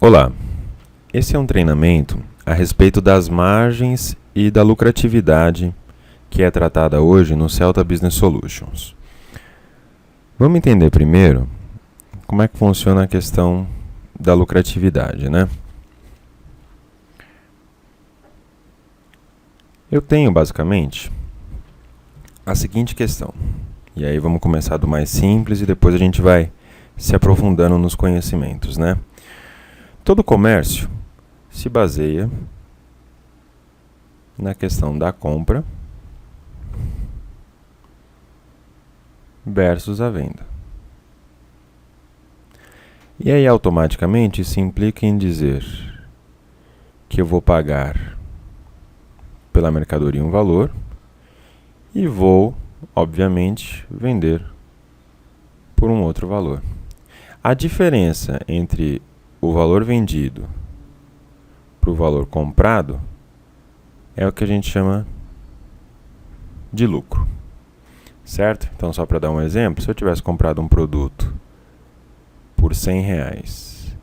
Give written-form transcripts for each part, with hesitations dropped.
Olá, esse é um treinamento a respeito das margens e da lucratividade que é tratada hoje no Celta Business Solutions. Vamos entender primeiro como é que funciona a questão da lucratividade, né? Eu tenho basicamente a seguinte questão, e aí vamos começar do mais simples e depois a gente vai se aprofundando nos conhecimentos, né? Todo comércio se baseia na questão da compra versus a venda. E aí, automaticamente, isso implica em dizer que eu vou pagar pela mercadoria um valor e vou, obviamente, vender por um outro valor. A diferença entre o valor vendido para o valor comprado é o que a gente chama de lucro, certo? Então, só para dar um exemplo, se eu tivesse comprado um produto por R$100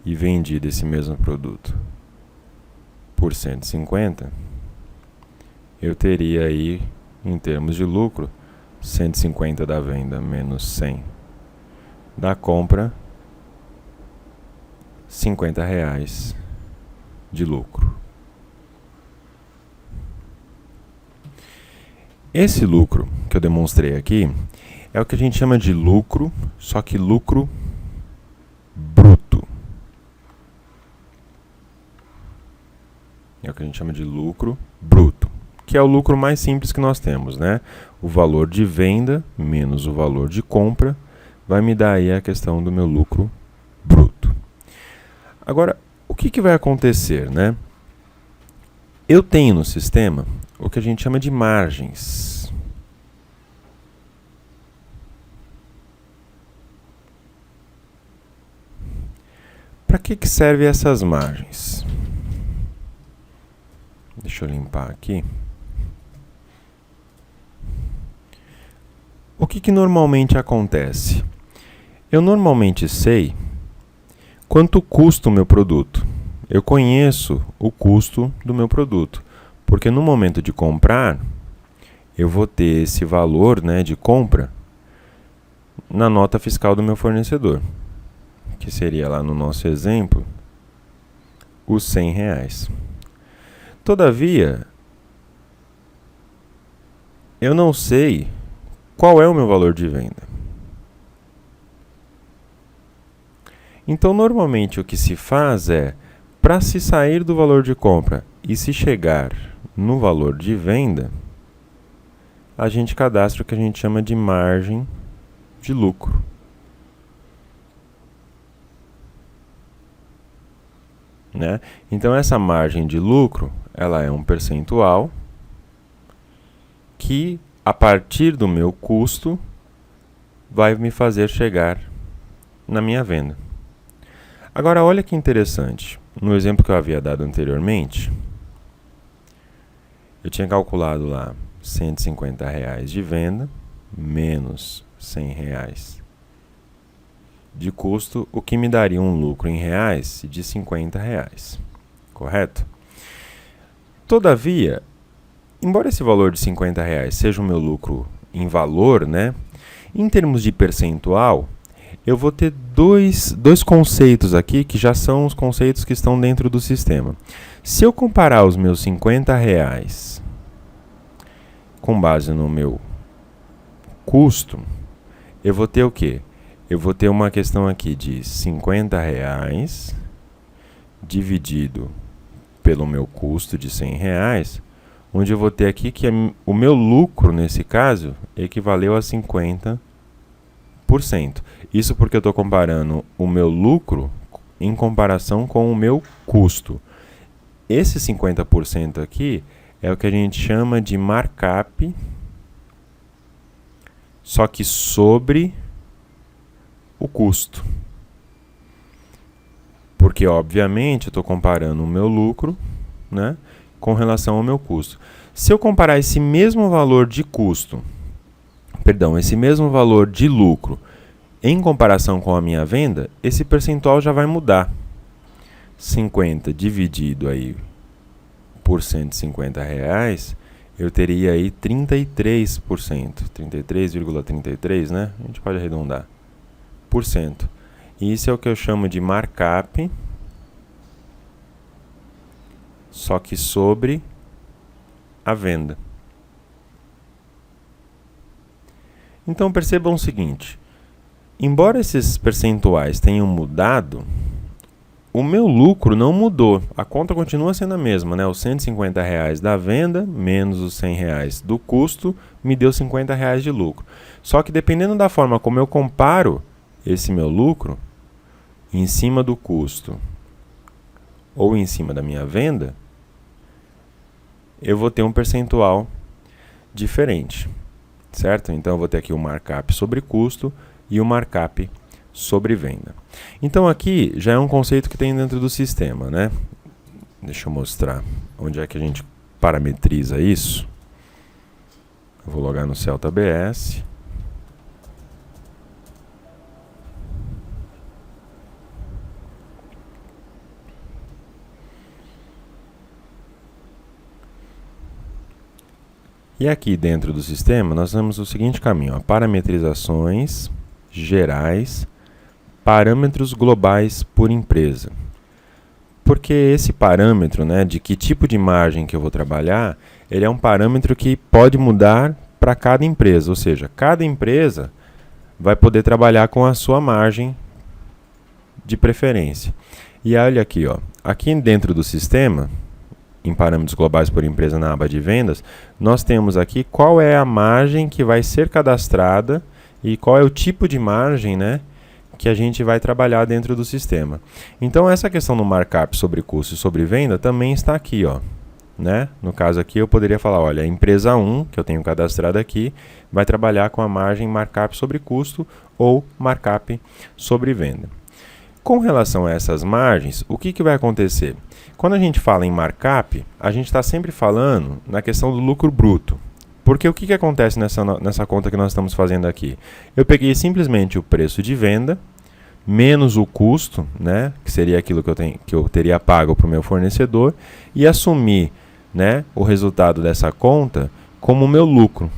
e vendido esse mesmo produto por 150, eu teria aí, em termos de lucro, 150 da venda menos 100 da compra, R$50 de lucro. Esse lucro que eu demonstrei aqui é o que a gente chama de lucro, só que lucro bruto. É o que a gente chama de lucro bruto, que é o lucro mais simples que nós temos, né? O valor de venda menos o valor de compra vai me dar aí a questão do meu lucro bruto. Agora, o que vai acontecer, né? Eu tenho no sistema o que a gente chama de margens. Para que servem essas margens? Deixa eu limpar aqui. O que normalmente acontece? Eu normalmente sei quanto custa o meu produto. Eu conheço o custo do meu produto, porque no momento de comprar, eu vou ter esse valor, né, de compra na nota fiscal do meu fornecedor, que seria lá no nosso exemplo, os R$100. Todavia, eu não sei qual é o meu valor de venda. Então, normalmente, o que se faz é, para se sair do valor de compra e se chegar no valor de venda, a gente cadastra o que a gente chama de margem de lucro. Né? Então, essa margem de lucro, ela é um percentual que, a partir do meu custo, vai me fazer chegar na minha venda. Agora, olha que interessante. No exemplo que eu havia dado anteriormente, eu tinha calculado lá R$150 de venda, menos R$100 de custo, o que me daria um lucro em reais de R$50, correto? Todavia, embora esse valor de R$50 seja o meu lucro em valor, né, em termos de percentual, eu vou ter dois conceitos aqui que já são os conceitos que estão dentro do sistema. Se eu comparar os meus R$50 com base no meu custo, eu vou ter o quê? Eu vou ter uma questão aqui de R$50 dividido pelo meu custo de R$100, onde eu vou ter aqui que o meu lucro, nesse caso, equivaleu a 50%. Isso porque eu estou comparando o meu lucro em comparação com o meu custo. Esse 50% aqui é o que a gente chama de markup, só que sobre o custo. Porque, obviamente, eu estou comparando o meu lucro, né, com relação ao meu custo. Se eu comparar esse mesmo valor de custo, esse mesmo valor de lucro em comparação com a minha venda, esse percentual já vai mudar. 50 dividido aí por R$ 150, eu teria aí 33%, 33,33, né? A gente pode arredondar, por cento. Isso é o que eu chamo de markup, só que sobre a venda. Então percebam o seguinte, embora esses percentuais tenham mudado, o meu lucro não mudou, a conta continua sendo a mesma, né? Os R$ 150 da venda menos os R$ 100 do custo me deu R$ 50 de lucro. Só que dependendo da forma como eu comparo esse meu lucro, em cima do custo ou em cima da minha venda, eu vou ter um percentual diferente, certo? Então eu vou ter aqui o markup sobre custo e o markup sobre venda. Então aqui já é um conceito que tem dentro do sistema, né? Deixa eu mostrar onde é que a gente parametriza isso. Eu vou logar no Celta BS. E aqui dentro do sistema nós temos o seguinte caminho, ó, parametrizações gerais, parâmetros globais por empresa. Porque esse parâmetro, né, de que tipo de margem que eu vou trabalhar, ele é um parâmetro que pode mudar para cada empresa, ou seja, cada empresa vai poder trabalhar com a sua margem de preferência. E olha aqui, ó, aqui dentro do sistema, em parâmetros globais por empresa na aba de vendas, nós temos aqui qual é a margem que vai ser cadastrada e qual é o tipo de margem, né, que a gente vai trabalhar dentro do sistema. Então essa questão do markup sobre custo e sobre venda também está aqui, ó, né? No caso aqui eu poderia falar, olha, a empresa 1, que eu tenho cadastrado aqui, vai trabalhar com a margem markup sobre custo ou markup sobre venda. Com relação a essas margens, o que vai acontecer? Quando a gente fala em markup, a gente está sempre falando na questão do lucro bruto. Porque o que acontece nessa conta que nós estamos fazendo aqui? Eu peguei simplesmente o preço de venda, menos o custo, né, que seria aquilo que eu teria pago para o meu fornecedor, e assumi, né, o resultado dessa conta como o meu lucro.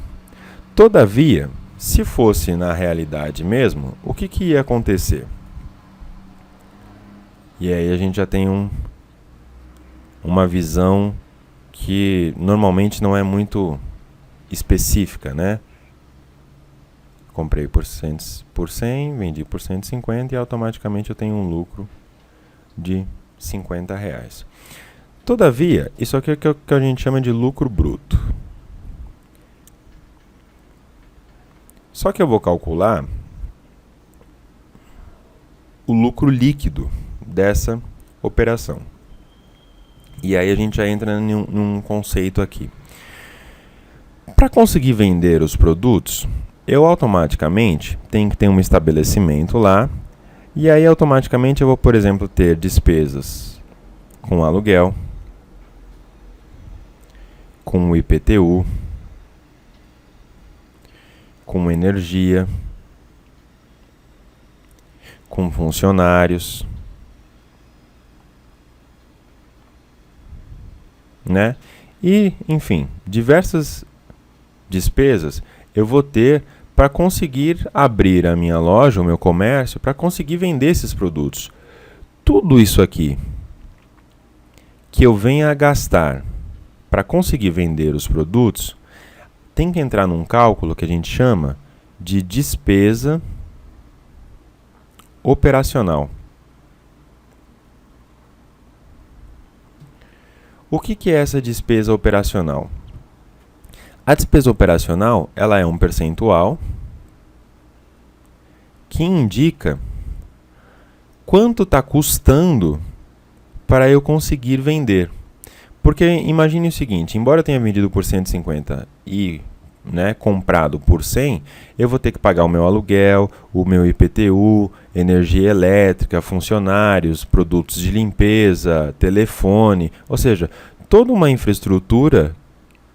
Todavia, se fosse na realidade mesmo, o que ia acontecer? E aí a gente já tem uma visão que normalmente não é muito específica, né? Comprei por 100, vendi por 150 e automaticamente eu tenho um lucro de R$ 50. Todavia, isso aqui é o que a gente chama de lucro bruto. Só que eu vou calcular o lucro líquido dessa operação. E aí a gente já entra num conceito aqui. Para conseguir vender os produtos, eu automaticamente tenho que ter um estabelecimento lá, e aí automaticamente eu vou, por exemplo, ter despesas com aluguel, com o IPTU, com energia, com funcionários, né? E, enfim, diversas despesas eu vou ter para conseguir abrir a minha loja, o meu comércio, para conseguir vender esses produtos. Tudo isso aqui que eu venha a gastar para conseguir vender os produtos tem que entrar num cálculo que a gente chama de despesa operacional. O que é essa despesa operacional? A despesa operacional, ela é um percentual que indica quanto está custando para eu conseguir vender. Porque imagine o seguinte, embora eu tenha vendido por 150 e, né, comprado por 100, eu vou ter que pagar o meu aluguel, o meu IPTU, energia elétrica, funcionários, produtos de limpeza, telefone, ou seja, toda uma infraestrutura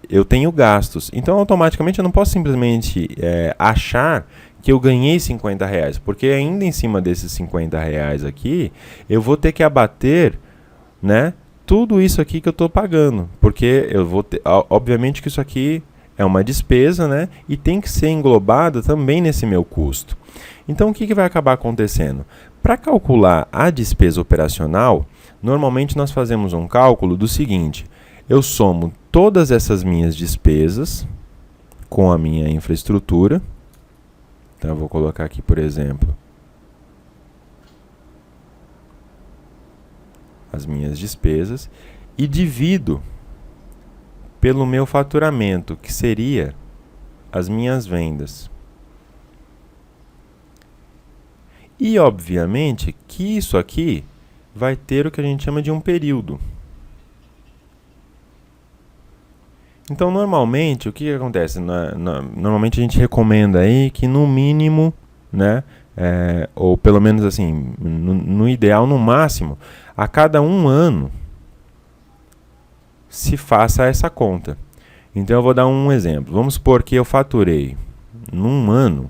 eu tenho gastos. Então, automaticamente, eu não posso simplesmente achar que eu ganhei R$ 50, porque ainda em cima desses R$ 50 aqui, eu vou ter que abater né, tudo isso aqui que eu estou pagando, porque eu vou ter, obviamente que isso aqui é uma despesa, né, e tem que ser englobada também nesse meu custo. Então, o que vai acabar acontecendo? Para calcular a despesa operacional, normalmente nós fazemos um cálculo do seguinte: eu somo todas essas minhas despesas com a minha infraestrutura. Então, eu vou colocar aqui, por exemplo, as minhas despesas e divido pelo meu faturamento, que seria as minhas vendas. E, obviamente, que isso aqui vai ter o que a gente chama de um período. Então, normalmente, o que acontece? Normalmente a gente recomenda aí que, no mínimo, né, ou pelo menos assim, no ideal, no máximo, a cada 1 ano, se faça essa conta. Então, eu vou dar um exemplo. Vamos supor que eu faturei, num ano,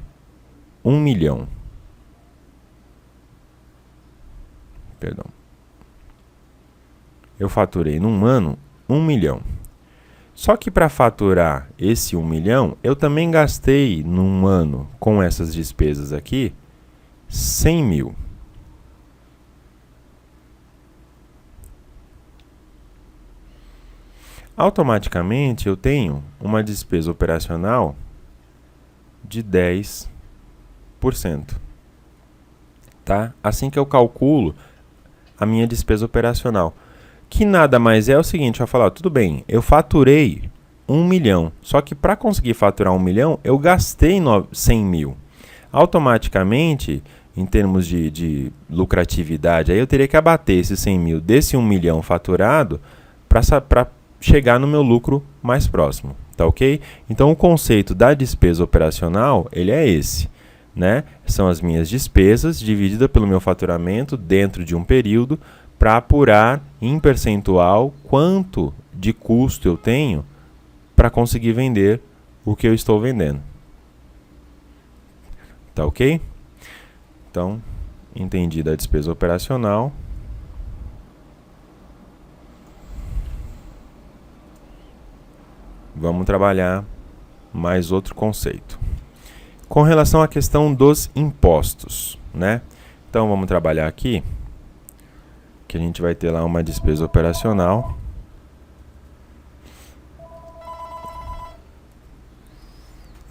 1 milhão. Perdão. Eu faturei num ano 1 milhão. Só que para faturar esse 1 milhão, eu também gastei num ano, com essas despesas aqui, 100 mil. Automaticamente eu tenho uma despesa operacional de 10%. Tá? Assim que eu calculo a minha despesa operacional. Que nada mais é o seguinte: eu falar, tudo bem, eu faturei 1 milhão, só que para conseguir faturar 1 milhão, eu gastei 100 mil. Automaticamente, em termos de lucratividade, aí eu teria que abater esses 100 mil desse 1 milhão faturado para chegar no meu lucro mais próximo, tá ok? Então, o conceito da despesa operacional, ele é esse, né? São as minhas despesas divididas pelo meu faturamento dentro de um período, para apurar em percentual quanto de custo eu tenho para conseguir vender o que eu estou vendendo. Tá ok? Então, entendida a despesa operacional. Vamos trabalhar mais outro conceito. Com relação à questão dos impostos, né? Então, vamos trabalhar aqui que a gente vai ter lá uma despesa operacional.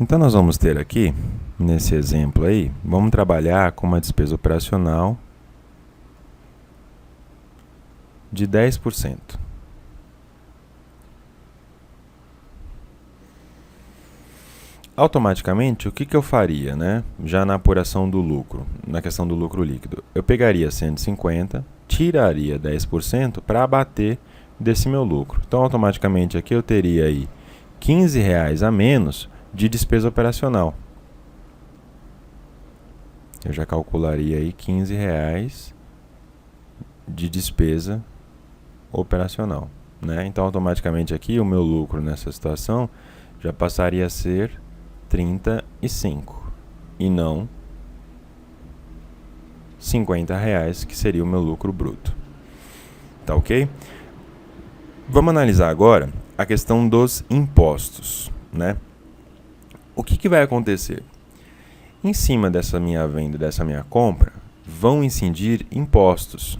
Então, nós vamos ter aqui, nesse exemplo aí, vamos trabalhar com uma despesa operacional de 10%. Automaticamente, o que eu faria, né? Já na apuração do lucro, na questão do lucro líquido, eu pegaria 150, tiraria 10% para abater desse meu lucro. Então, automaticamente aqui eu teria aí R$15 a menos de despesa operacional. Eu já calcularia aí R$15 de despesa operacional, né? Então, automaticamente aqui o meu lucro nessa situação já passaria a ser 35 e não R$50, que seria o meu lucro bruto. Tá ok? Vamos analisar agora a questão dos impostos, né? O que vai acontecer? Em cima dessa minha venda, dessa minha compra, vão incidir impostos,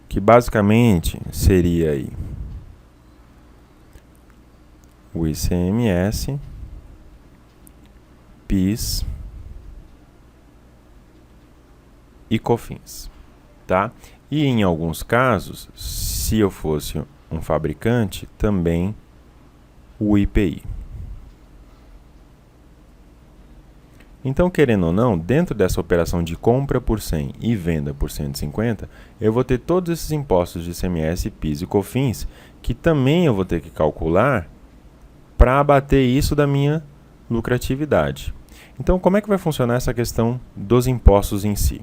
que basicamente seria aí o ICMS, PIS e COFINS, tá? E em alguns casos, se eu fosse um fabricante, também o IPI. Então, querendo ou não, dentro dessa operação de compra por 100 e venda por 150, eu vou ter todos esses impostos de ICMS, PIS e COFINS, que também eu vou ter que calcular para abater isso da minha lucratividade. Então, como é que vai funcionar essa questão dos impostos em si?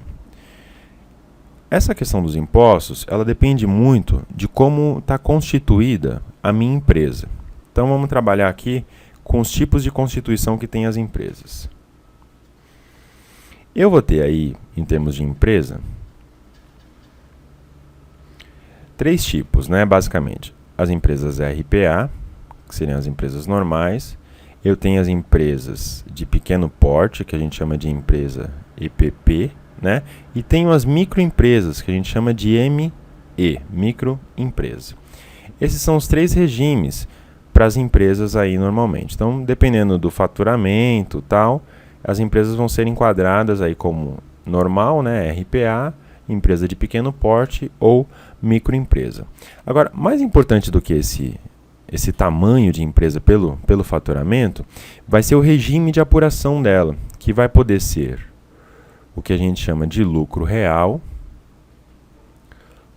Essa questão dos impostos, ela depende muito de como está constituída a minha empresa. Então, vamos trabalhar aqui com os tipos de constituição que tem as empresas. Eu vou ter aí, em termos de empresa, três tipos, né, basicamente. As empresas RPA, que seriam as empresas normais. Eu tenho as empresas de pequeno porte, que a gente chama de empresa EPP, né? E tenho as microempresas, que a gente chama de ME, microempresa. Esses são os três regimes para as empresas aí normalmente. Então, dependendo do faturamento, tal, as empresas vão ser enquadradas aí como normal, né, RPA, empresa de pequeno porte ou microempresa. Agora, mais importante do que esse tamanho de empresa pelo faturamento, vai ser o regime de apuração dela, que vai poder ser o que a gente chama de lucro real,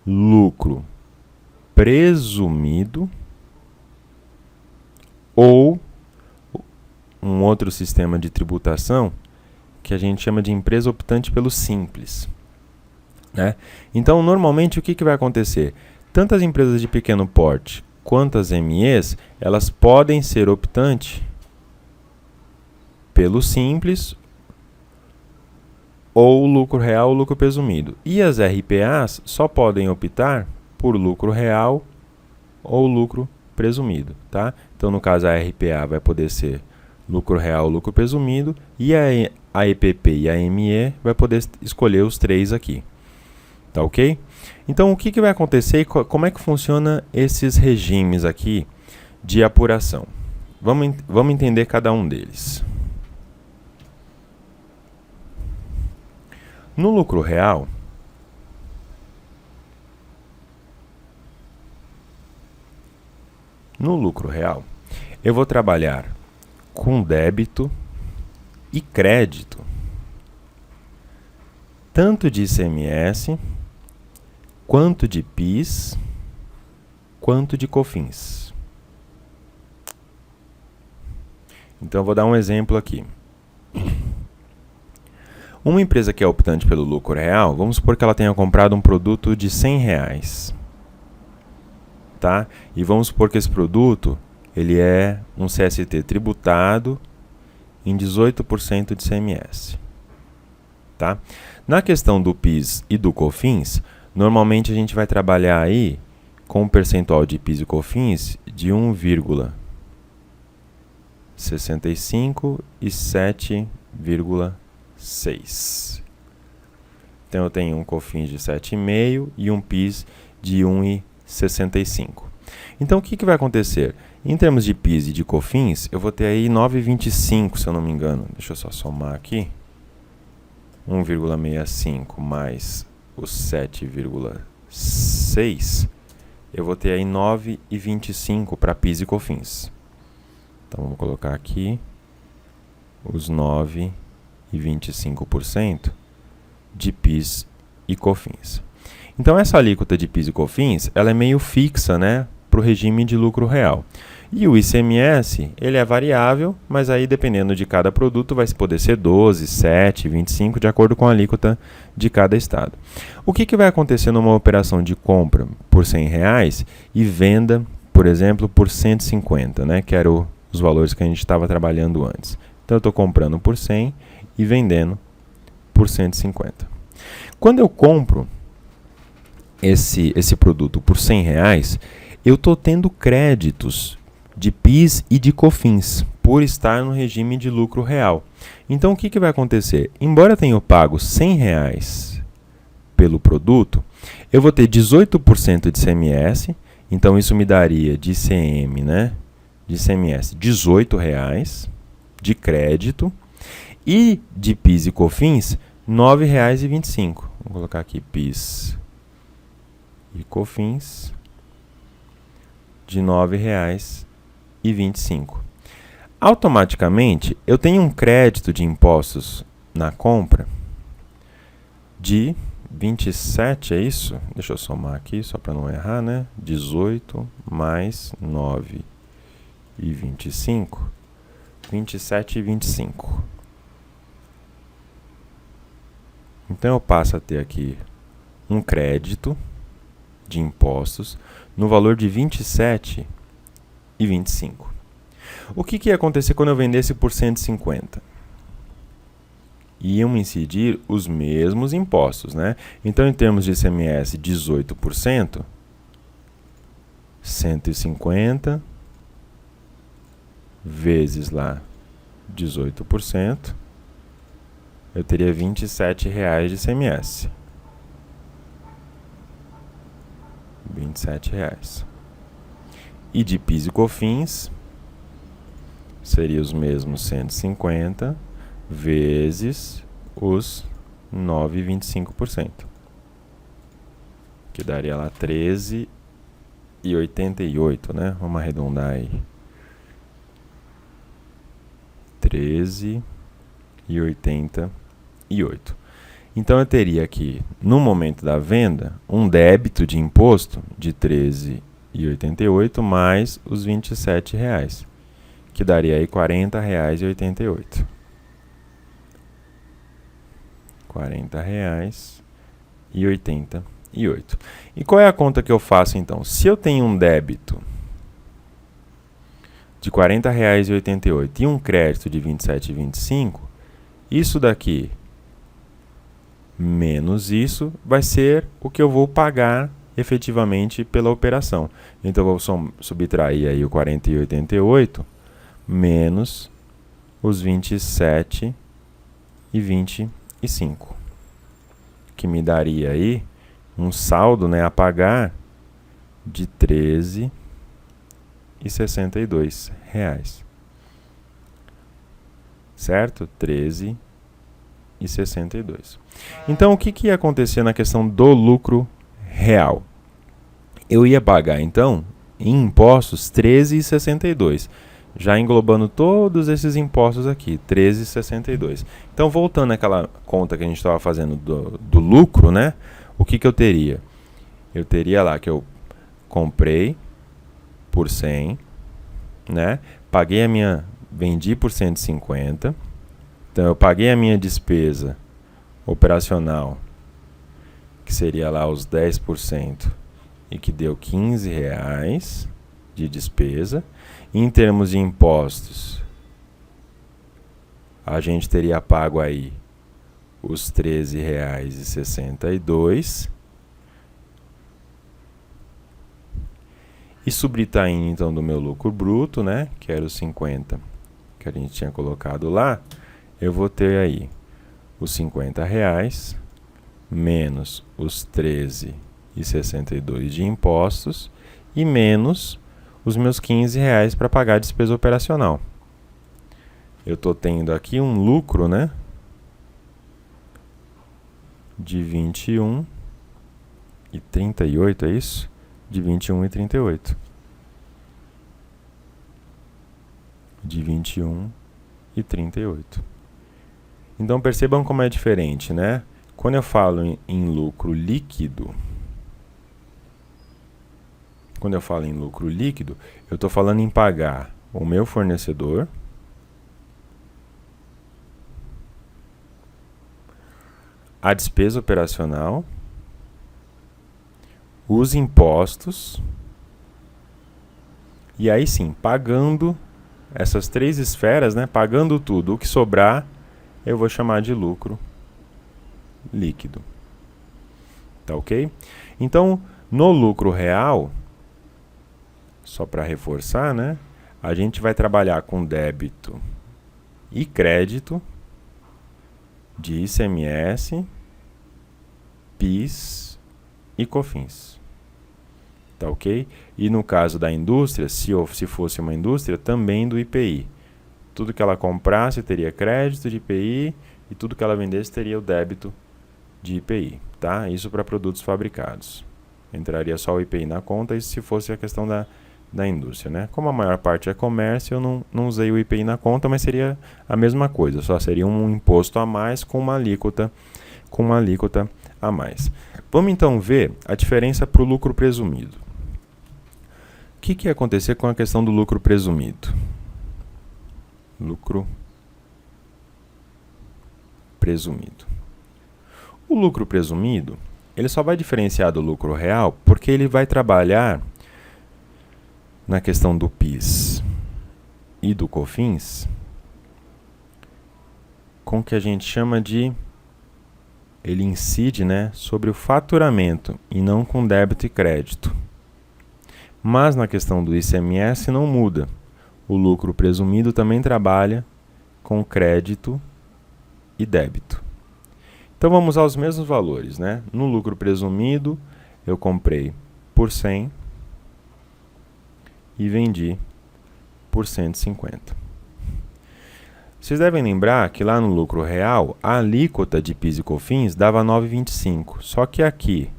lucro presumido ou um outro sistema de tributação que a gente chama de empresa optante pelo simples, né? Então, normalmente, o que vai acontecer? Tanto as empresas de pequeno porte quanto as MEs, elas podem ser optantes pelo simples ou lucro real ou lucro presumido. E as RPAs só podem optar por lucro real ou lucro presumido, tá? Então, no caso, a RPA vai poder ser lucro real ou lucro presumido, e a EPP e a ME vai poder escolher os três aqui. Tá ok? Então, o que vai acontecer e como é que funciona esses regimes aqui de apuração? Vamos entender cada um deles. No lucro real, eu vou trabalhar com débito e crédito, tanto de ICMS, quanto de PIS, quanto de COFINS. Então, eu vou dar um exemplo aqui. Uma empresa que é optante pelo lucro real, vamos supor que ela tenha comprado um produto de R$100, tá? E vamos supor que esse produto ele é um CST tributado em 18% de ICMS, tá? Na questão do PIS e do COFINS, normalmente a gente vai trabalhar aí com um percentual de PIS e COFINS de 1,65 e 7,6. Então eu tenho um COFINS de 7,5 e um PIS de 1,65. Então o que vai acontecer? Em termos de PIS e de COFINS, eu vou ter aí 9,25, se eu não me engano. Deixa eu só somar aqui. 1,65 mais os 7,6, eu vou ter aí 9,25 para PIS e COFINS. Então, vamos colocar aqui os 9,25% de PIS e COFINS. Então, essa alíquota de PIS e COFINS, ela é meio fixa, né, para o regime de lucro real. E o ICMS, ele é variável, mas aí dependendo de cada produto vai poder ser 12, 7, 25, de acordo com a alíquota de cada estado. O que vai acontecer numa operação de compra por R$100 e venda, por exemplo, por 150, né, que eram os valores que a gente estava trabalhando antes. Então eu estou comprando por 100 e vendendo por 150. Quando eu compro esse produto por R$100, eu estou tendo créditos de PIS e de COFINS, por estar no regime de lucro real. Então, o que vai acontecer? Embora eu tenha pago R$100 pelo produto, eu vou ter 18% de ICMS, então isso me daria de ICM, né, de ICMS, R$18 de crédito, e de PIS e COFINS, R$9,25. Vou colocar aqui PIS e COFINS de R$9,25. Automaticamente, eu tenho um crédito de impostos na compra de 27, é isso? Deixa eu somar aqui, só para não errar, né? 18 mais 9,25, 27,25. Então, eu passo a ter aqui um crédito de impostos no valor de 27,25. O que ia acontecer quando eu vendesse por 150? Iam incidir os mesmos impostos, né? Então, em termos de ICMS, 18%, 150 vezes lá 18%, eu teria R$ 27,00 de ICMS. R$ 27,00. E de PIS e COFINS seria os mesmos 150 vezes os 9,25%, que daria lá 13,88, né? Vamos arredondar aí. 13,88. Então eu teria aqui, no momento da venda, um débito de imposto de 13,88 mais os R$ 27,00, que daria aí R$ 40,88. R$ 40,88. E qual é a conta que eu faço então? Se eu tenho um débito de R$ 40,88 e um crédito de R$ 27,25, isso daqui menos isso vai ser o que eu vou pagar efetivamente pela operação. Então eu vou subtrair aí o 40,88 menos os 27,25, que me daria aí um saldo, né, a pagar de R$ 13,62. Certo? 13,62. Então, o que ia acontecer na questão do lucro real? Eu ia pagar, então, em impostos, 13,62. Já englobando todos esses impostos aqui, 13,62. Então, voltando àquela conta que a gente estava fazendo do lucro, né? O que eu teria? Eu teria lá que eu comprei por 100, né? Vendi por 150. Então, eu paguei a minha despesa operacional, que seria lá os 10%, e que deu R$ 15,00 de despesa. Em termos de impostos, a gente teria pago aí os R$ 13,62. E subtraindo então do meu lucro bruto, né, que era os 50 que a gente tinha colocado lá, eu vou ter aí os R$ 50,00 menos os 13,62 de impostos e menos os meus R$ 15,00 para pagar a despesa operacional. Eu estou tendo aqui um lucro, né, de 21,38, é isso? De 21,38. De 21,38. Então percebam como é diferente, né? Quando eu falo em lucro líquido, eu estou falando em pagar o meu fornecedor, a despesa operacional, os impostos, e aí sim, pagando essas três esferas, né, pagando tudo, o que sobrar, eu vou chamar de lucro líquido. Tá ok? Então, no lucro real, só para reforçar, né, a gente vai trabalhar com débito e crédito de ICMS, PIS e COFINS. Tá ok? E no caso da indústria, se fosse uma indústria, também do IPI. Tudo que ela comprasse teria crédito de IPI e tudo que ela vendesse teria o débito de IPI. Tá? Isso para produtos fabricados. Entraria só o IPI na conta, isso se fosse a questão da indústria. Né? Como a maior parte é comércio, eu não usei o IPI na conta, mas seria a mesma coisa. Só seria um imposto a mais com uma alíquota a mais. Vamos então ver a diferença para o lucro presumido. O que ia acontecer com a questão do lucro presumido? Lucro presumido. O lucro presumido, ele só vai diferenciar do lucro real porque ele vai trabalhar na questão do PIS e do COFINS com o que a gente chama de... Ele incide, né, sobre o faturamento e não com débito e crédito. Mas na questão do ICMS não muda. O lucro presumido também trabalha com crédito e débito. Então vamos aos mesmos valores, né? No lucro presumido, eu comprei por 100 e vendi por 150. Vocês devem lembrar que lá no lucro real, a alíquota de PIS e COFINS dava 9,25. Só que aqui,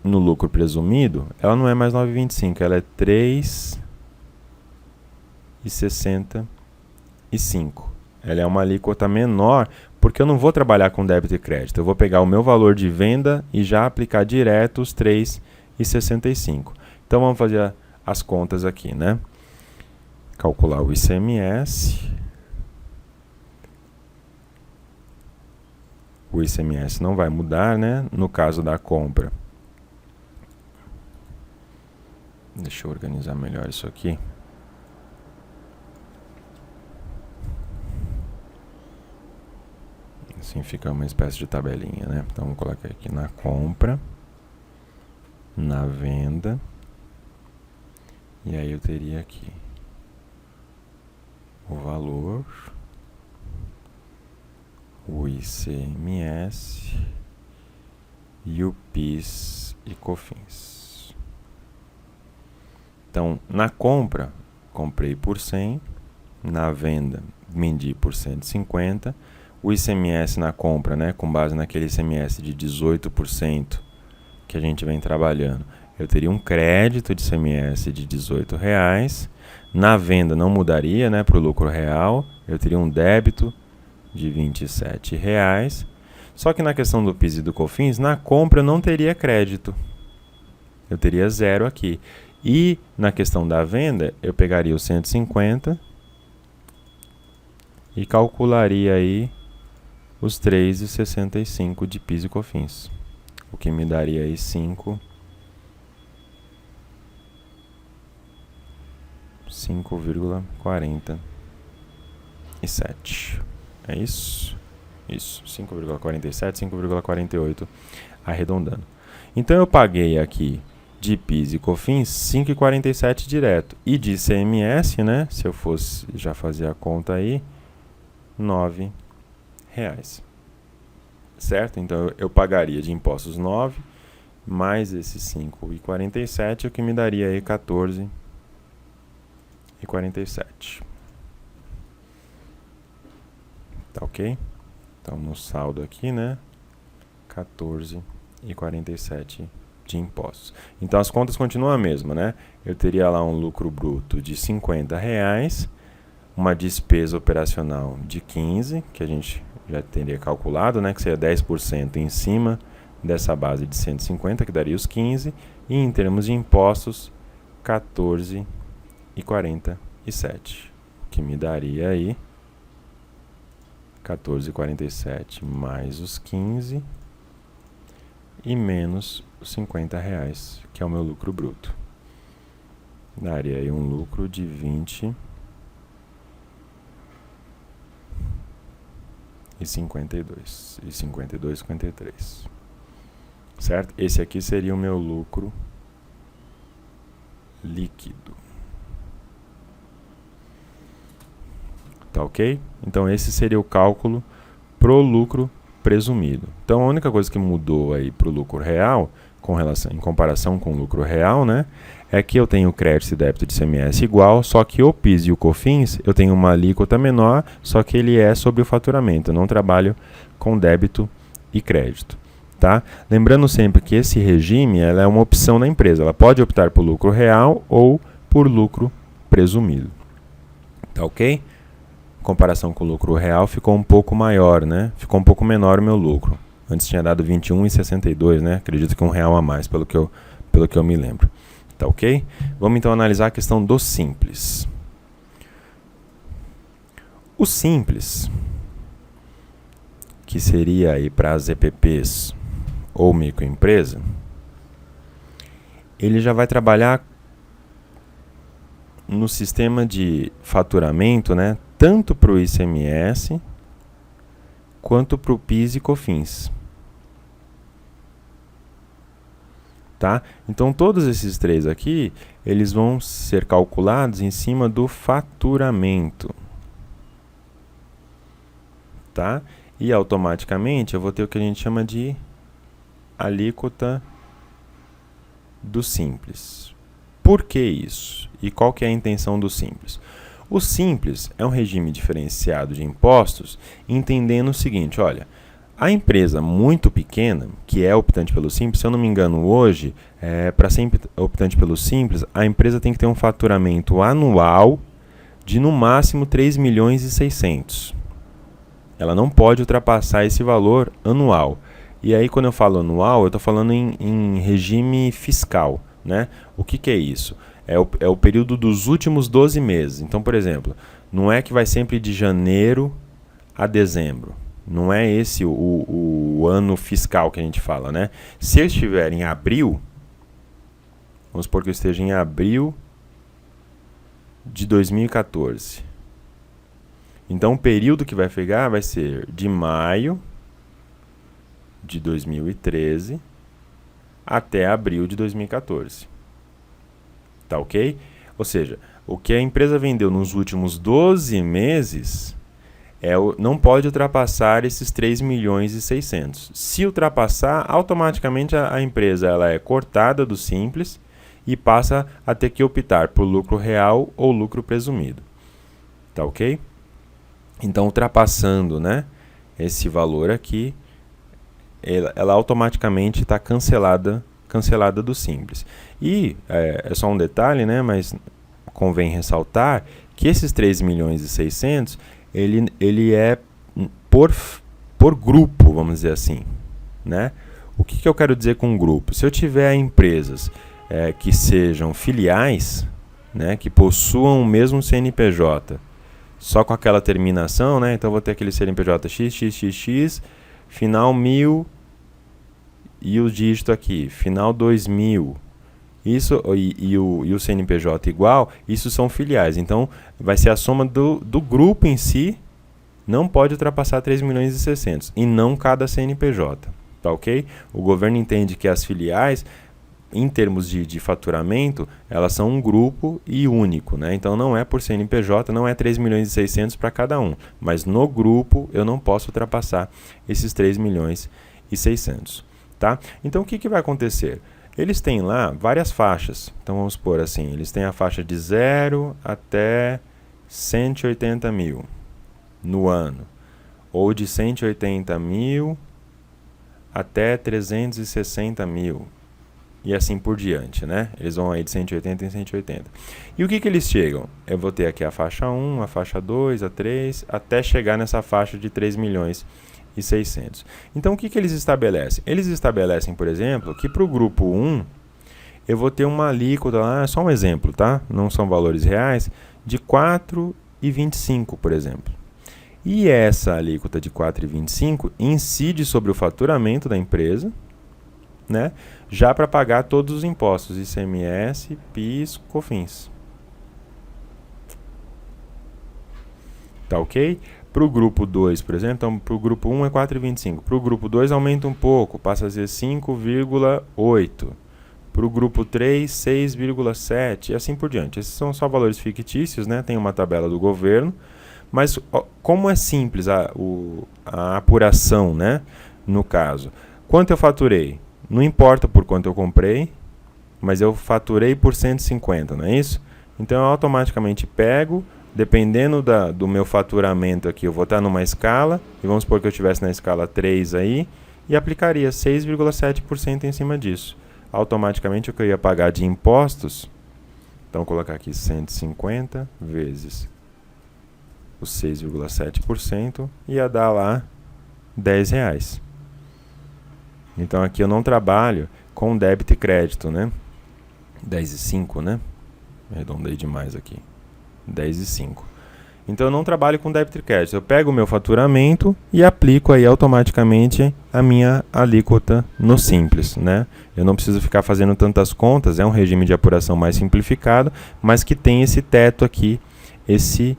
no lucro presumido, ela não é mais 9,25, ela é 3,65. Ela é uma alíquota menor, porque eu não vou trabalhar com débito e crédito. Eu vou pegar o meu valor de venda e já aplicar direto os 3,65. Então vamos fazer as contas aqui, né? Calcular o ICMS. O ICMS não vai mudar, né? No caso da compra. Deixa eu organizar melhor isso aqui. Assim fica uma espécie de tabelinha, né? Então vou colocar aqui na compra, na venda, e aí eu teria aqui o valor, o ICMS e o PIS e COFINS. Então, na compra, comprei por 100, na venda, vendi por 150, o ICMS na compra, né, com base naquele ICMS de 18% que a gente vem trabalhando, eu teria um crédito de ICMS de R$18. Na venda não mudaria, né, para o lucro real, eu teria um débito de R$27. Só que na questão do PIS e do COFINS, na compra eu não teria crédito. Eu teria 0 aqui. E na questão da venda, eu pegaria os 150 e calcularia aí os 3,65 de PIS e COFINS, o que me daria aí 5,47. É isso? Isso, 5,47, 5,48, arredondando. Então eu paguei aqui de PIS e COFINS 5,47 direto. E de ICMS, né, se eu fosse já fazer a conta aí, R$9. Certo? Então eu pagaria de impostos 9 mais esses 5,47, o que me daria aí 14,47. Tá ok? Então no saldo aqui, né, 14,47 de impostos. Então as contas continuam a mesma, né? Eu teria lá um lucro bruto de R$50, uma despesa operacional de 15, que a gente já teria calculado, né, que seria 10% em cima dessa base de 150, que daria os 15, e em termos de impostos, 14,47, que me daria aí 14,47 mais os 15 e menos os R$50, que é o meu lucro bruto. Daria aí um lucro de 20 e 52,53. Certo? Esse aqui seria o meu lucro líquido. Tá ok? Então esse seria o cálculo pro lucro presumido. Então a única coisa que mudou aí pro lucro real, em comparação com o lucro real, né, é que eu tenho crédito e débito de ICMS igual, só que o PIS e o COFINS eu tenho uma alíquota menor, só que ele é sobre o faturamento. Eu não trabalho com débito e crédito. Tá? Lembrando sempre que esse regime ela é uma opção da empresa. Ela pode optar por lucro real ou por lucro presumido. Tá ok? Em comparação com o lucro real ficou um pouco maior, né? Ficou um pouco menor o meu lucro. Antes tinha dado 21,62, né? Acredito que R$1 a mais, pelo que eu me lembro. Tá ok? Vamos então analisar a questão do simples. O simples, que seria aí para as EPPs ou microempresa, ele já vai trabalhar no sistema de faturamento, né, tanto para o ICMS quanto para o PIS e COFINS. tá? Então, todos esses três aqui, eles vão ser calculados em cima do faturamento, tá? E automaticamente eu vou ter o que a gente chama de alíquota do Simples. Por que isso? E qual que é a intenção do Simples? O Simples é um regime diferenciado de impostos, entendendo o seguinte, olha, a empresa muito pequena, que é optante pelo Simples, se eu não me engano hoje, para ser optante pelo Simples, a empresa tem que ter um faturamento anual de no máximo 3 milhões e 600. Ela não pode ultrapassar esse valor anual. E aí, quando eu falo anual, eu estou falando em regime fiscal, né? O que é isso? É o período dos últimos 12 meses. Então, por exemplo, não é que vai sempre de janeiro a dezembro. Não é esse o ano fiscal que a gente fala, né? Se eu estiver em abril, vamos supor que eu esteja em abril de 2014. Então, o período que vai pegar vai ser de maio de 2013 até abril de 2014. Tá ok? Ou seja, o que a empresa vendeu nos últimos 12 meses não pode ultrapassar esses 3 milhões e 600. Se ultrapassar, automaticamente a empresa ela é cortada do Simples e passa a ter que optar por lucro real ou lucro presumido. Tá ok? Então, ultrapassando, né, esse valor aqui, ela automaticamente está cancelada do Simples. E é só um detalhe, né, mas convém ressaltar que esses 3 milhões e 600, ele é por grupo, vamos dizer assim, né? O que eu quero dizer com grupo? Se eu tiver empresas que sejam filiais, né, que possuam o mesmo CNPJ, só com aquela terminação, né? Então, vou ter aquele CNPJ XXXX, final 1000 e o dígito aqui, final 2000. Isso e o CNPJ igual, isso são filiais. Então, vai ser a soma do grupo em si, não pode ultrapassar 3 milhões e 600, e não cada CNPJ. Tá ok? O governo entende que as filiais, em termos de faturamento, elas são um grupo e único, né? Então, não é por CNPJ, não é 3 milhões e 600 para cada um. Mas no grupo, eu não posso ultrapassar esses 3 milhões e 600. Tá? Então, o que vai acontecer? Eles têm lá várias faixas. Então, vamos supor assim, eles têm a faixa de 0 até 180 mil no ano. Ou de 180 mil até 360 mil. E assim por diante, né? Eles vão aí de 180 em 180. E o que eles chegam? Eu vou ter aqui a faixa 1, a faixa 2, a 3, até chegar nessa faixa de 3 milhões e 600. Então, o que eles estabelecem? Eles estabelecem, por exemplo, que para o grupo 1, eu vou ter uma alíquota lá, só um exemplo, tá? Não são valores reais, de 4,25, por exemplo. E essa alíquota de 4,25 incide sobre o faturamento da empresa, né? Já para pagar todos os impostos, ICMS, PIS, COFINS. Tá ok? Para o grupo 2, por exemplo, então para o grupo 1 é 4,25. Para o grupo 2 aumenta um pouco, passa a ser 5,8. Para o grupo 3, 6,7 e assim por diante. Esses são só valores fictícios, né? Tem uma tabela do governo. Mas como é simples a apuração, né? No caso, quanto eu faturei? Não importa por quanto eu comprei, mas eu faturei por 150, não é isso? Então eu automaticamente pego, dependendo do meu faturamento aqui, eu vou estar numa escala, e vamos supor que eu estivesse na escala 3 aí, e aplicaria 6,7% em cima disso. Automaticamente o que eu ia pagar de impostos, então vou colocar aqui 150 vezes os 6,7%, ia dar lá R$10. Então aqui eu não trabalho com débito e crédito, né? 10,5, né? Arredondei demais aqui. 10,5. Então eu não trabalho com débito e crédito. Eu pego o meu faturamento e aplico aí automaticamente a minha alíquota no Simples, né? Eu não preciso ficar fazendo tantas contas, é um regime de apuração mais simplificado, mas que tem esse teto aqui, esse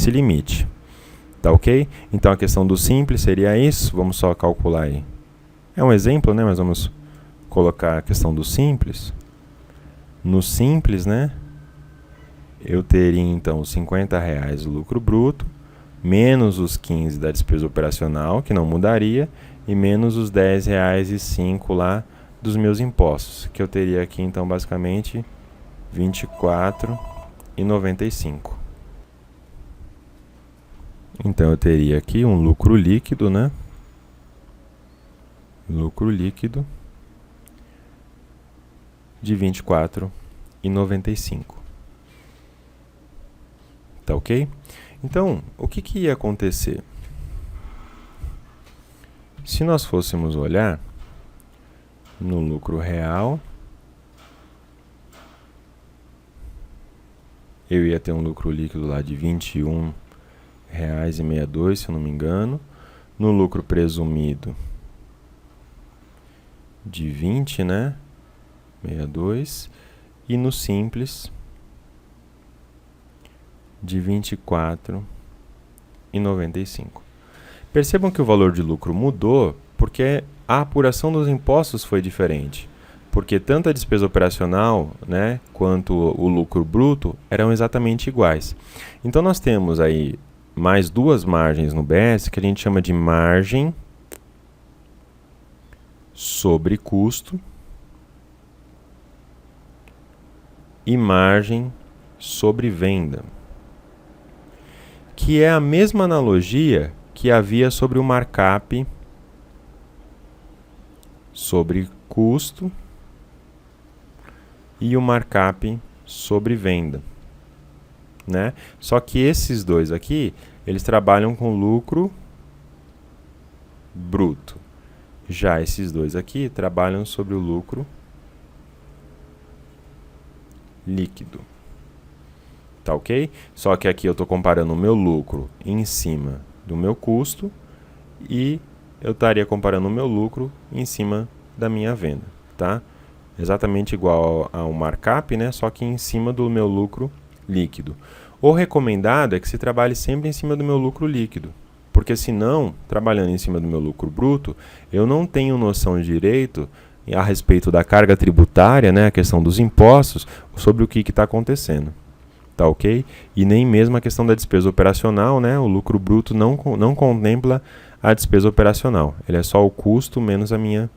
limite. Tá ok? Então a questão do Simples seria isso. Vamos só calcular aí. É um exemplo, né? Mas vamos colocar a questão do simples, no simples, né, eu teria então os R$50 do lucro bruto, menos os 15 da despesa operacional, que não mudaria, e menos os R$10,05 lá dos meus impostos, que eu teria aqui então basicamente R$24,95. Então eu teria aqui um lucro líquido, né? Lucro líquido de R$24,95. Tá ok? Então, o que ia acontecer? Se nós fôssemos olhar no lucro real, eu ia ter um lucro líquido lá de R$21,62, se eu não me engano. No lucro presumido de 20, né? 62. E no simples de R$24,95. Percebam que o valor de lucro mudou porque a apuração dos impostos foi diferente. Porque tanto a despesa operacional, né, quanto o lucro bruto eram exatamente iguais. Então nós temos aí mais duas margens no BS que a gente chama de margem sobre custo e margem sobre venda, que é a mesma analogia que havia sobre o markup sobre custo e o markup sobre venda, né? Só que esses dois aqui, eles trabalham com lucro bruto. Já esses dois aqui trabalham sobre o lucro líquido. Tá ok? Só que aqui eu estou comparando o meu lucro em cima do meu custo e eu estaria comparando o meu lucro em cima da minha venda, tá? Exatamente igual ao markup, né? Só que em cima do meu lucro líquido. O recomendado é que se trabalhe sempre em cima do meu lucro líquido, porque senão, trabalhando em cima do meu lucro bruto, eu não tenho noção de direito a respeito da carga tributária, né? A questão dos impostos, sobre o que está acontecendo. Tá ok? E nem mesmo a questão da despesa operacional, né? O lucro bruto não contempla a despesa operacional. Ele é só o custo menos a minha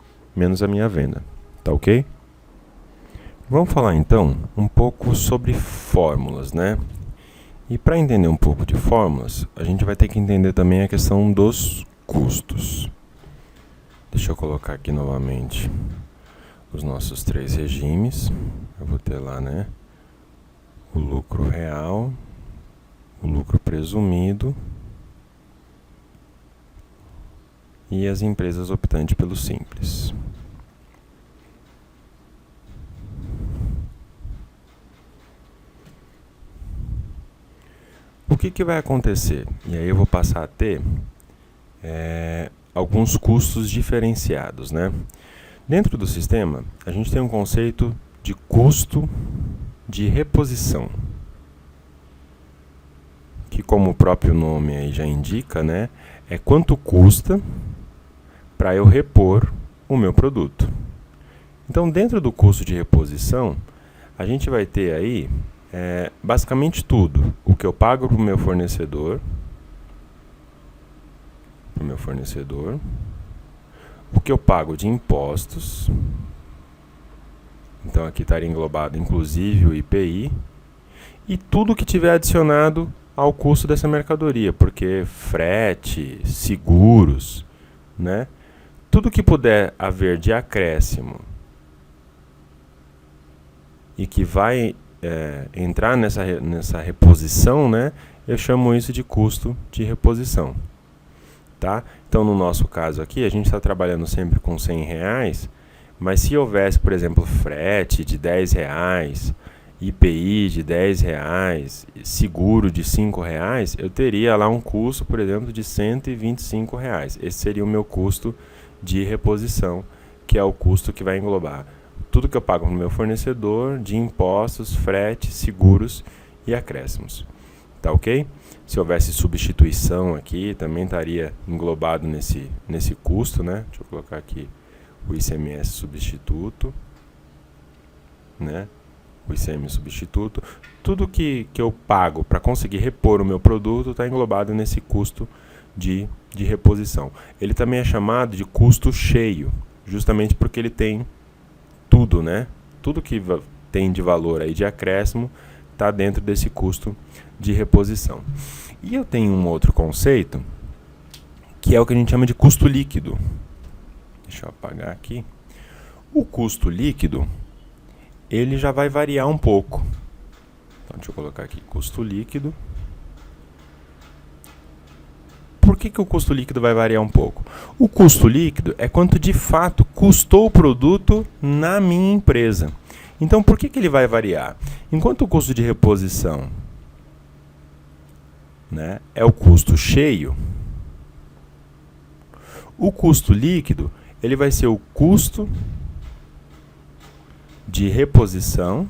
venda. Tá ok? Vamos falar então um pouco sobre fórmulas, né? E para entender um pouco de fórmulas, a gente vai ter que entender também a questão dos custos. Deixa eu colocar aqui novamente os nossos três regimes. Eu vou ter lá, né? O lucro real, o lucro presumido e as empresas optantes pelo simples. O que vai acontecer? E aí eu vou passar a ter alguns custos diferenciados, né? Dentro do sistema, a gente tem um conceito de custo de reposição, que, como o próprio nome aí já indica, né, é quanto custa para eu repor o meu produto. Então, dentro do custo de reposição, a gente vai ter aí basicamente tudo. O que eu pago para o meu fornecedor, o que eu pago de impostos, então aqui estaria englobado inclusive o IPI, e tudo que tiver adicionado ao custo dessa mercadoria, porque frete, seguros, né? Tudo que puder haver de acréscimo e que vai entrar nessa reposição, né? Eu chamo isso de custo de reposição. Tá? Então, no nosso caso aqui, a gente está trabalhando sempre com R$100, mas se houvesse, por exemplo, frete de R$10, IPI de R$10, seguro de R$5, eu teria lá um custo, por exemplo, de R$125. Esse seria o meu custo de reposição, que é o custo que vai englobar tudo que eu pago no meu fornecedor, de impostos, frete, seguros e acréscimos. Tá ok? Se houvesse substituição aqui, também estaria englobado nesse custo, né? Deixa eu colocar aqui o ICMS substituto, né? O ICM substituto. Tudo que eu pago para conseguir repor o meu produto está englobado nesse custo de reposição. Ele também é chamado de custo cheio, justamente porque ele tem tudo, né? Tudo que tem de valor aí de acréscimo está dentro desse custo de reposição. E eu tenho um outro conceito, que é o que a gente chama de custo líquido. Deixa eu apagar aqui. O custo líquido, ele já vai variar um pouco. Então, deixa eu colocar aqui, custo líquido. Por que o custo líquido vai variar um pouco? O custo líquido é quanto de fato custou o produto na minha empresa. Então, por que ele vai variar? Enquanto o custo de reposição, né, é o custo cheio, o custo líquido ele vai ser o custo de reposição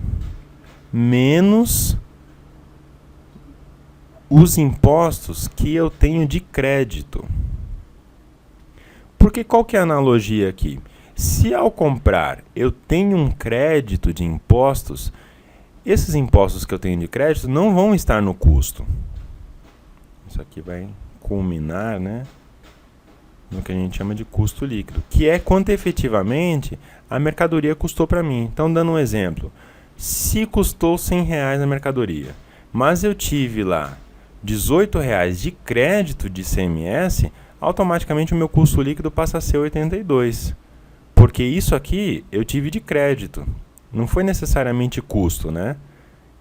menos os impostos que eu tenho de crédito. Porque qual que é a analogia aqui? Se ao comprar eu tenho um crédito de impostos, esses impostos que eu tenho de crédito não vão estar no custo. Isso aqui vai culminar, né, no que a gente chama de custo líquido, que é quanto efetivamente a mercadoria custou para mim. Então, dando um exemplo, se custou R$100 a mercadoria, mas eu tive lá R$18 de crédito de ICMS, automaticamente o meu custo líquido passa a ser 82. Porque isso aqui eu tive de crédito, não foi necessariamente custo, né?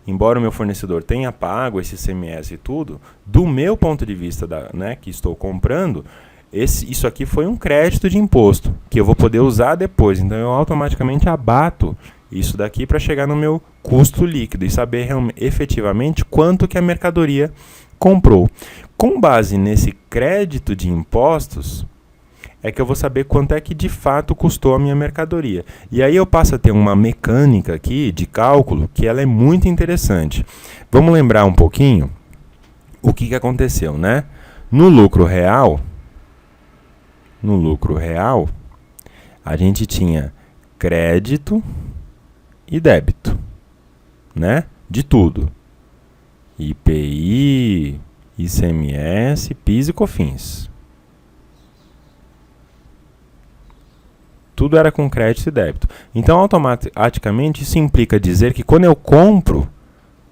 Embora o meu fornecedor tenha pago esse ICMS e tudo, do meu ponto de vista, né, que estou comprando, isso aqui foi um crédito de imposto, que eu vou poder usar depois. Então eu automaticamente abato isso daqui para chegar no meu custo líquido e saber efetivamente quanto que a mercadoria comprou. Com base nesse crédito de impostos, é que eu vou saber quanto é que de fato custou a minha mercadoria. E aí eu passo a ter uma mecânica aqui de cálculo que ela é muito interessante. Vamos lembrar um pouquinho o que aconteceu, né? No lucro real, a gente tinha crédito e débito, né? De tudo. IPI, ICMS, PIS e COFINS. Tudo era com crédito e débito. Então, automaticamente, isso implica dizer que quando eu compro,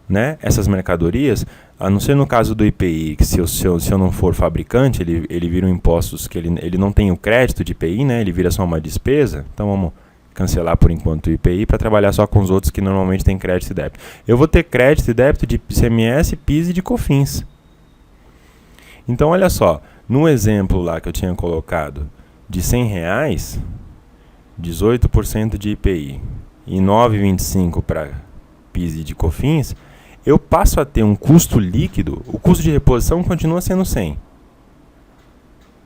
né, essas mercadorias, a não ser no caso do IPI, que se eu não for fabricante, ele vira um impostos que ele não tem o crédito de IPI, né, ele vira só uma despesa. Então, vamos cancelar por enquanto o IPI para trabalhar só com os outros que normalmente têm crédito e débito. Eu vou ter crédito e débito de ICMS, PIS e de COFINS. Então, olha só, no exemplo lá que eu tinha colocado de R$100, 18% de IPI e 9,25 para PIS e de COFINS, eu passo a ter um custo líquido, o custo de reposição continua sendo 100,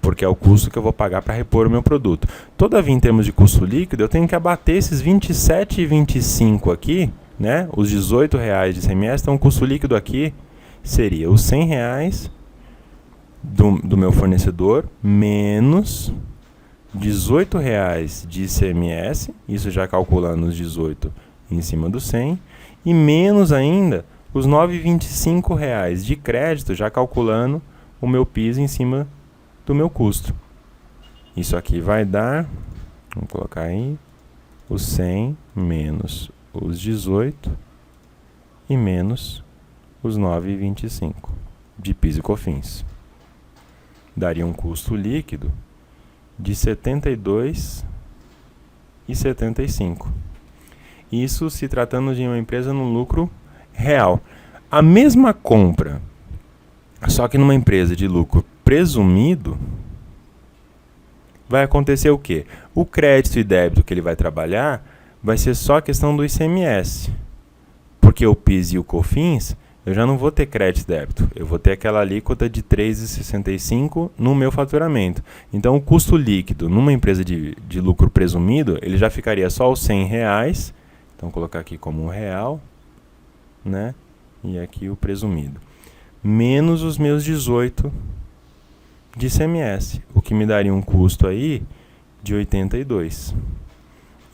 porque é o custo que eu vou pagar para repor o meu produto. Todavia, em termos de custo líquido, eu tenho que abater esses 27,25 aqui, né? Os R$18 de ICMS, então o custo líquido aqui seria os R$100 do meu fornecedor, menos R$18 de ICMS, isso já calculando os 18 em cima do 100, e menos ainda os R$9,25 de crédito, já calculando o meu PIS em cima do meu custo. Isso aqui vai dar, vamos colocar aí, os 100 menos os 18 e menos os 9,25 de PIS e COFINS. Daria um custo líquido de R$ 72,75. Isso se tratando de uma empresa no lucro real. A mesma compra, só que numa empresa de lucro presumido, vai acontecer o quê? O crédito e débito que ele vai trabalhar vai ser só a questão do ICMS. Porque o PIS e o COFINS, eu já não vou ter crédito e débito. Eu vou ter aquela alíquota de 3,65 no meu faturamento. Então, o custo líquido numa empresa de lucro presumido, ele já ficaria só os R$100. Então, vou colocar aqui como R$1, né? E aqui o presumido. Menos os meus 18 de ICMS. O que me daria um custo aí de 82.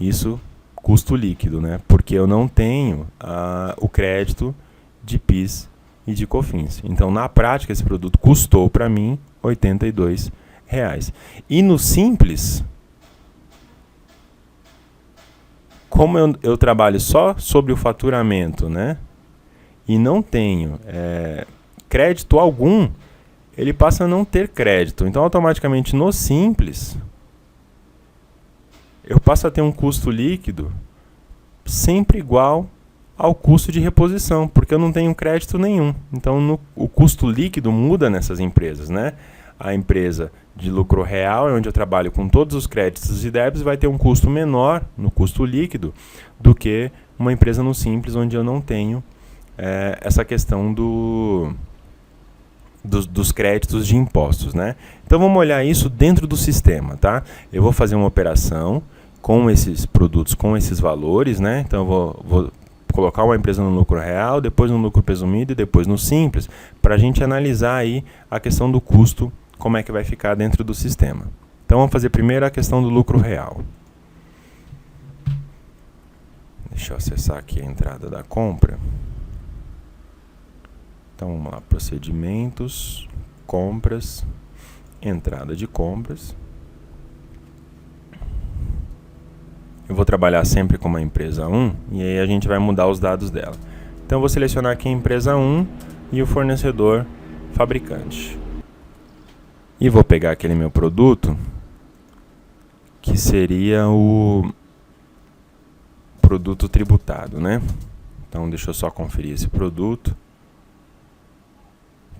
Isso custo líquido, né? Porque eu não tenho o crédito de PIS e de COFINS. Então, na prática, esse produto custou para mim R$ 82. E no Simples, como eu trabalho só sobre o faturamento, né? E não tenho crédito algum, ele passa a não ter crédito. Então, automaticamente, no Simples, eu passo a ter um custo líquido sempre igual ao custo de reposição, porque eu não tenho crédito nenhum. Então, o custo líquido muda nessas empresas, né? A empresa de lucro real, é onde eu trabalho com todos os créditos e débitos, vai ter um custo menor no custo líquido do que uma empresa no Simples, onde eu não tenho essa questão dos créditos de impostos, né? Então, vamos olhar isso dentro do sistema, tá? Eu vou fazer uma operação com esses produtos, com esses valores, né? Então, eu vou colocar uma empresa no lucro real, depois no lucro presumido e depois no Simples, para a gente analisar aí a questão do custo, como é que vai ficar dentro do sistema. Então, vamos fazer primeiro a questão do lucro real. Deixa eu acessar aqui a entrada da compra. Então, vamos lá, procedimentos, compras, entrada de compras. Eu vou trabalhar sempre com uma empresa 1 e aí a gente vai mudar os dados dela. Então, eu vou selecionar aqui a empresa 1 e o fornecedor fabricante. E vou pegar aquele meu produto, que seria o produto tributado, né? Então, deixa eu só conferir esse produto.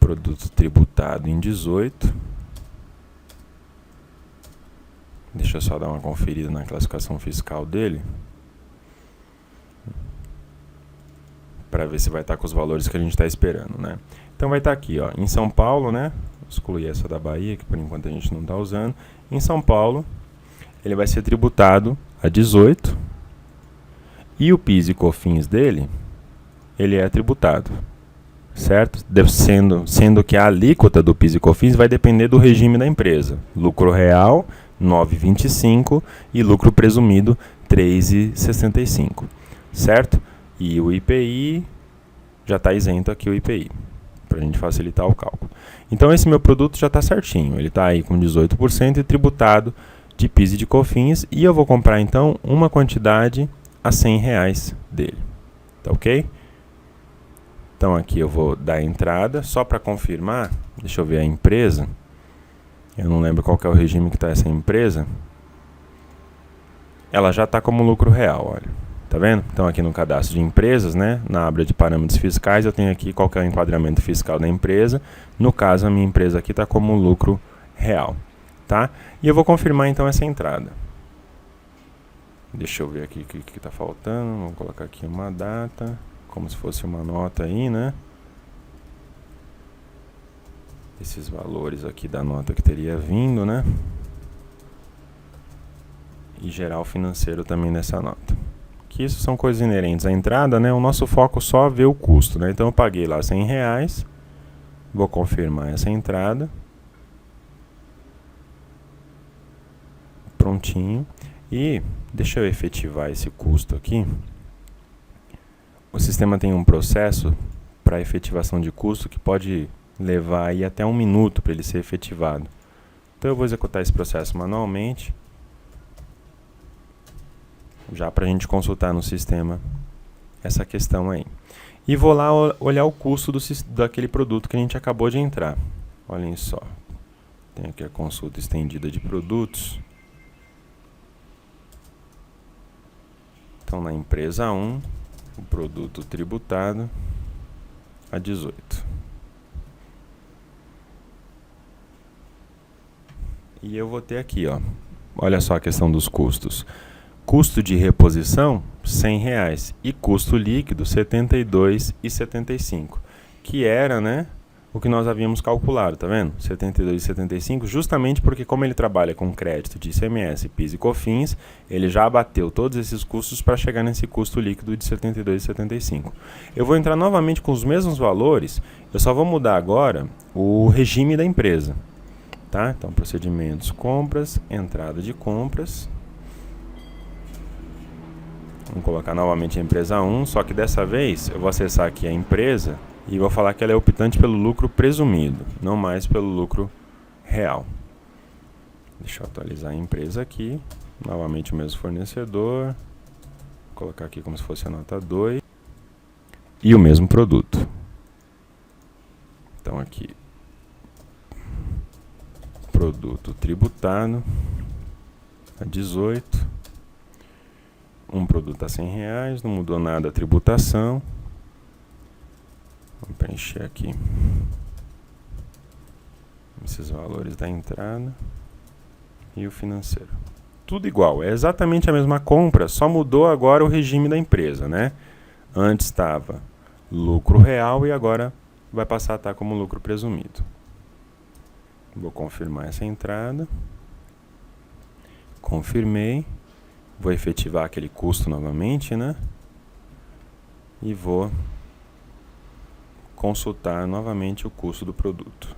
Produto tributado em 18. Deixa eu só dar uma conferida na classificação fiscal dele, para ver se vai estar com os valores que a gente está esperando, né? Então vai estar aqui, ó, em São Paulo, né? Excluir essa da Bahia, que por enquanto a gente não está usando. Em São Paulo, ele vai ser tributado a 18. E o PIS e COFINS dele, ele é tributado, certo? Sendo que a alíquota do PIS e COFINS vai depender do regime da empresa. Lucro real, 9,25 e lucro presumido, 3,65, certo? E o IPI, já está isento aqui o IPI, para a gente facilitar o cálculo. Então, esse meu produto já está certinho, ele está aí com 18% e tributado de PIS e de COFINS, e eu vou comprar, então, uma quantidade a R$100 dele, tá ok? Então, aqui eu vou dar a entrada, só para confirmar, deixa eu ver a empresa. Eu não lembro qual que é o regime que está essa empresa. Ela já está como lucro real, olha. Tá vendo? Então, aqui no cadastro de empresas, né, na aba de parâmetros fiscais, eu tenho aqui qual que é o enquadramento fiscal da empresa. No caso, a minha empresa aqui está como lucro real, tá? E eu vou confirmar, então, essa entrada. Deixa eu ver aqui o que está faltando. Vou colocar aqui uma data, como se fosse uma nota aí, né? Esses valores aqui da nota que teria vindo, né? E geral financeiro também nessa nota. Que isso são coisas inerentes à entrada, né? O nosso foco só vê o custo, né? Então eu paguei lá R$100. Vou confirmar essa entrada. Prontinho. E deixa eu efetivar esse custo aqui. O sistema tem um processo para efetivação de custo que pode levar aí até 1 minuto para ele ser efetivado. Então eu vou executar esse processo manualmente, já para a gente consultar no sistema essa questão aí. E vou lá olhar o custo daquele produto que a gente acabou de entrar. Olhem só, tem aqui a consulta estendida de produtos. Então, na empresa 1, o produto tributado a 18. E eu vou ter aqui, ó, olha só a questão dos custos. Custo de reposição, R$100. E custo líquido, R$ 72,75. Que era, né, o que nós havíamos calculado, tá vendo? R$ 72,75, justamente porque como ele trabalha com crédito de ICMS, PIS e COFINS, ele já abateu todos esses custos para chegar nesse custo líquido de R$ 72,75. Eu vou entrar novamente com os mesmos valores, eu só vou mudar agora o regime da empresa. Tá? Então, procedimentos, compras, entrada de compras. Vamos colocar novamente a empresa 1, só que dessa vez eu vou acessar aqui a empresa e vou falar que ela é optante pelo lucro presumido, não mais pelo lucro real. Deixa eu atualizar a empresa aqui, novamente o mesmo fornecedor, vou colocar aqui como se fosse a nota 2 e o mesmo produto. Então aqui, produto tributado a 18, um produto a R$100, não mudou nada a tributação. Vou preencher aqui esses valores da entrada e o financeiro. Tudo igual, é exatamente a mesma compra, só mudou agora o regime da empresa, né? Antes estava lucro real e agora vai passar a estar como lucro presumido. Vou confirmar essa entrada. Confirmei. Vou efetivar aquele custo novamente, né? E vou consultar novamente o custo do produto.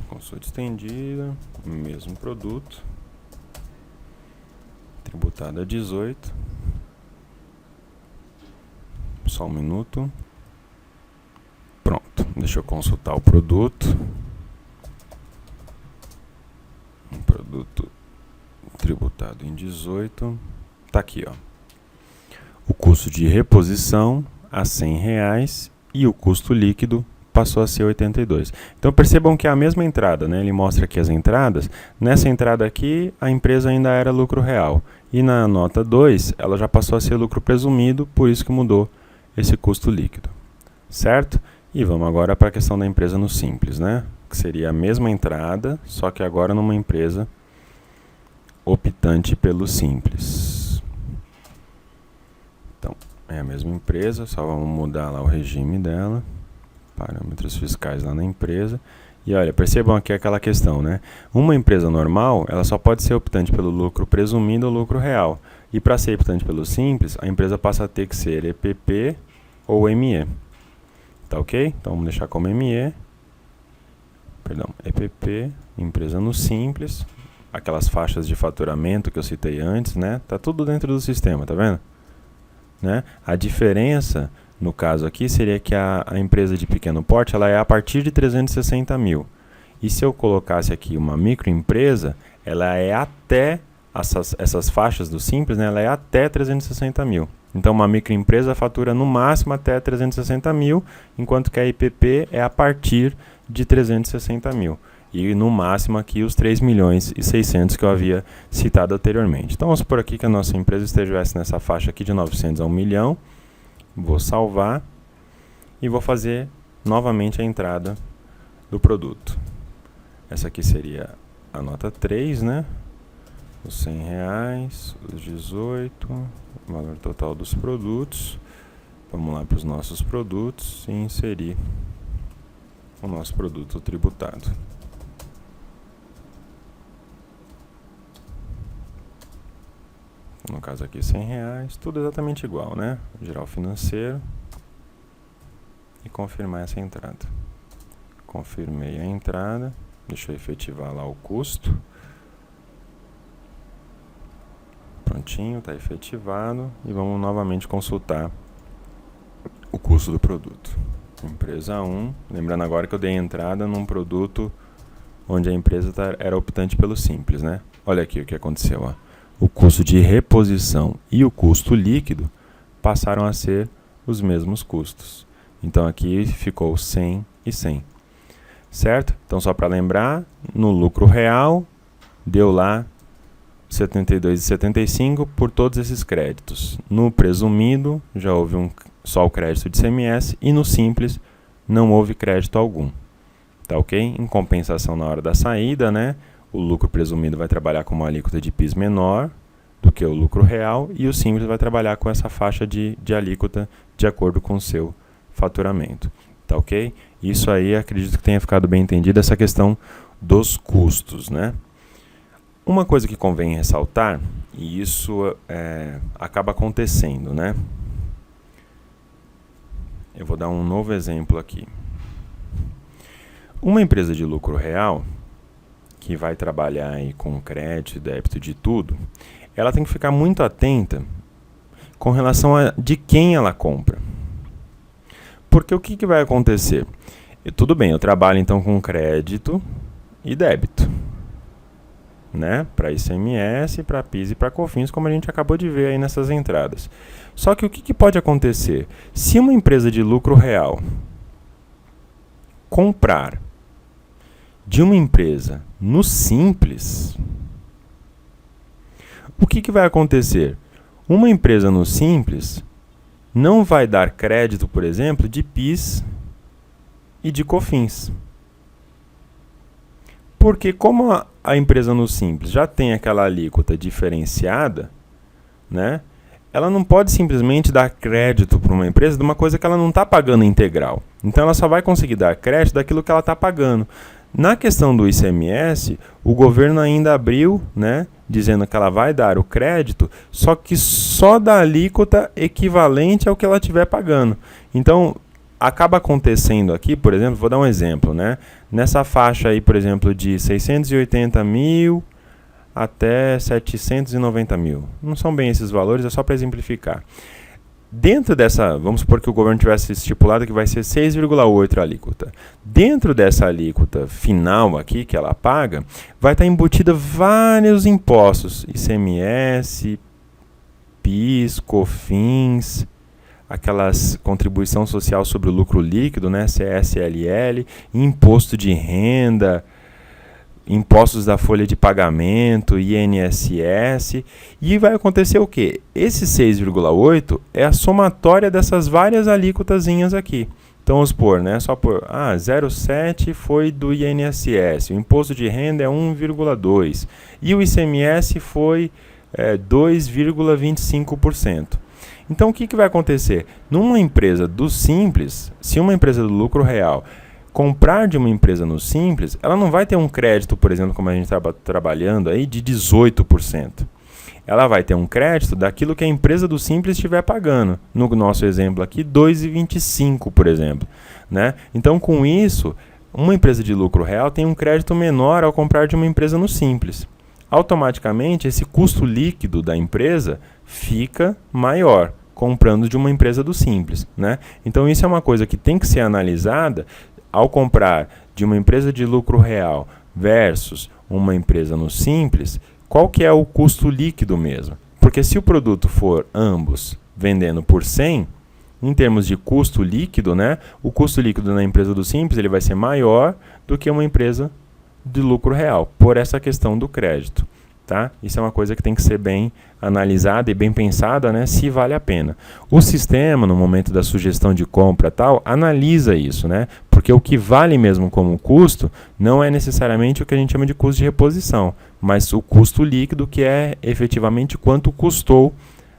Consulta estendida, mesmo produto. Tributado a 18. Só um minuto. Pronto, deixa eu consultar o produto. Um produto tributado em 18. Tá aqui, ó. O custo de reposição a R$100 e o custo líquido passou a ser 82. Então percebam que é a mesma entrada, né? Ele mostra aqui as entradas. Nessa entrada aqui, a empresa ainda era lucro real. E na nota 2, ela já passou a ser lucro presumido, por isso que mudou esse custo líquido. Certo? E vamos agora para a questão da empresa no simples, né? Que seria a mesma entrada, só que agora numa empresa optante pelo simples. Então, é a mesma empresa, só vamos mudar lá o regime dela. Parâmetros fiscais lá na empresa. E olha, percebam aqui aquela questão, né? Uma empresa normal, ela só pode ser optante pelo lucro presumido ou lucro real. E para ser optante pelo simples, a empresa passa a ter que ser EPP ou ME. Tá ok? Então vamos deixar como ME. Perdão, EPP, empresa no simples. Aquelas faixas de faturamento que eu citei antes, né? Tá tudo dentro do sistema, tá vendo? Né? A diferença, no caso aqui, seria que a empresa de pequeno porte, ela é a partir de 360 mil. E se eu colocasse aqui uma microempresa, ela é até, essas faixas do simples, né? Ela é até 360 mil. Então, uma microempresa fatura no máximo até 360 mil, enquanto que a IPP é a partir de 360 mil. E no máximo aqui os 3 milhões e 600 que eu havia citado anteriormente. Então, vamos supor aqui que a nossa empresa estivesse nessa faixa aqui de 900 a 1 milhão. Vou salvar e vou fazer novamente a entrada do produto. Essa aqui seria a nota 3, né? Os R$100, os 18, o valor total dos produtos. Vamos lá para os nossos produtos e inserir o nosso produto tributado. No caso aqui R$100, tudo exatamente igual, né? Geral financeiro e confirmar essa entrada. Confirmei a entrada, deixa eu efetivar lá o custo. Prontinho, está efetivado e vamos novamente consultar o custo do produto. Empresa 1, lembrando agora que eu dei entrada num produto onde a empresa era optante pelo simples, né? Olha aqui o que aconteceu, ó. O custo de reposição e o custo líquido passaram a ser os mesmos custos. Então aqui ficou 100 e 100. Certo? Então só para lembrar, no lucro real deu lá 72,75 por todos esses créditos. No presumido já houve só o crédito de ICMS e no simples não houve crédito algum. Tá ok? Em compensação na hora da saída, né? O lucro presumido vai trabalhar com uma alíquota de PIS menor do que o lucro real e o simples vai trabalhar com essa faixa de alíquota de acordo com o seu faturamento. Tá ok? Isso aí acredito que tenha ficado bem entendido, essa questão dos custos, né? Uma coisa que convém ressaltar, e isso acaba acontecendo, né? Eu vou dar um novo exemplo aqui. Uma empresa de lucro real, que vai trabalhar aí com crédito, débito, de tudo, ela tem que ficar muito atenta com relação a de quem ela compra. Porque o que vai acontecer? Tudo bem, eu trabalho então com crédito e débito, né? Para ICMS, para PIS e para COFINS, como a gente acabou de ver aí nessas entradas. Só que o que pode acontecer? Se uma empresa de lucro real comprar de uma empresa no Simples, o que vai acontecer? Uma empresa no Simples não vai dar crédito, por exemplo, de PIS e de COFINS. Porque como a empresa no Simples já tem aquela alíquota diferenciada, né, ela não pode simplesmente dar crédito para uma empresa de uma coisa que ela não está pagando integral. Então ela só vai conseguir dar crédito daquilo que ela está pagando. Na questão do ICMS, o governo ainda abriu, né, dizendo que ela vai dar o crédito, só que só da alíquota equivalente ao que ela estiver pagando. Então, acaba acontecendo aqui, por exemplo, vou dar um exemplo, né? Nessa faixa aí, por exemplo, de 680 mil até 790 mil. Não são bem esses valores, é só para exemplificar. Dentro dessa, vamos supor que o governo tivesse estipulado que vai ser 6,8 a alíquota. Dentro dessa alíquota final aqui, que ela paga, vai estar embutida vários impostos. ICMS, PIS, COFINS, aquelas contribuição social sobre o lucro líquido, né, CSLL, imposto de renda, impostos da folha de pagamento, INSS, e vai acontecer o quê? Esse 6,8 é a somatória dessas várias alíquotazinhas aqui. Então, vamos supor, né, só por 0,7 foi do INSS, o imposto de renda é 1,2 e o ICMS foi 2,25%. Então, o que vai acontecer? Numa empresa do Simples, se uma empresa do lucro real comprar de uma empresa no Simples, ela não vai ter um crédito, por exemplo, como a gente está trabalhando aí, de 18%. Ela vai ter um crédito daquilo que a empresa do Simples estiver pagando. No nosso exemplo aqui, 2,25%, por exemplo, né? Então, com isso, uma empresa de lucro real tem um crédito menor ao comprar de uma empresa no Simples. Automaticamente, esse custo líquido da empresa fica maior comprando de uma empresa do Simples, né? Então, isso é uma coisa que tem que ser analisada ao comprar de uma empresa de lucro real versus uma empresa no Simples, qual que é o custo líquido mesmo? Porque se o produto for ambos vendendo por 100, em termos de custo líquido, né, o custo líquido na empresa do Simples ele vai ser maior do que uma empresa de lucro real, por essa questão do crédito. Tá? Isso é uma coisa que tem que ser bem analisada e bem pensada, né, se vale a pena. O sistema, no momento da sugestão de compra tal, analisa isso, né, porque o que vale mesmo como custo não é necessariamente o que a gente chama de custo de reposição, mas o custo líquido, que é efetivamente quanto custou,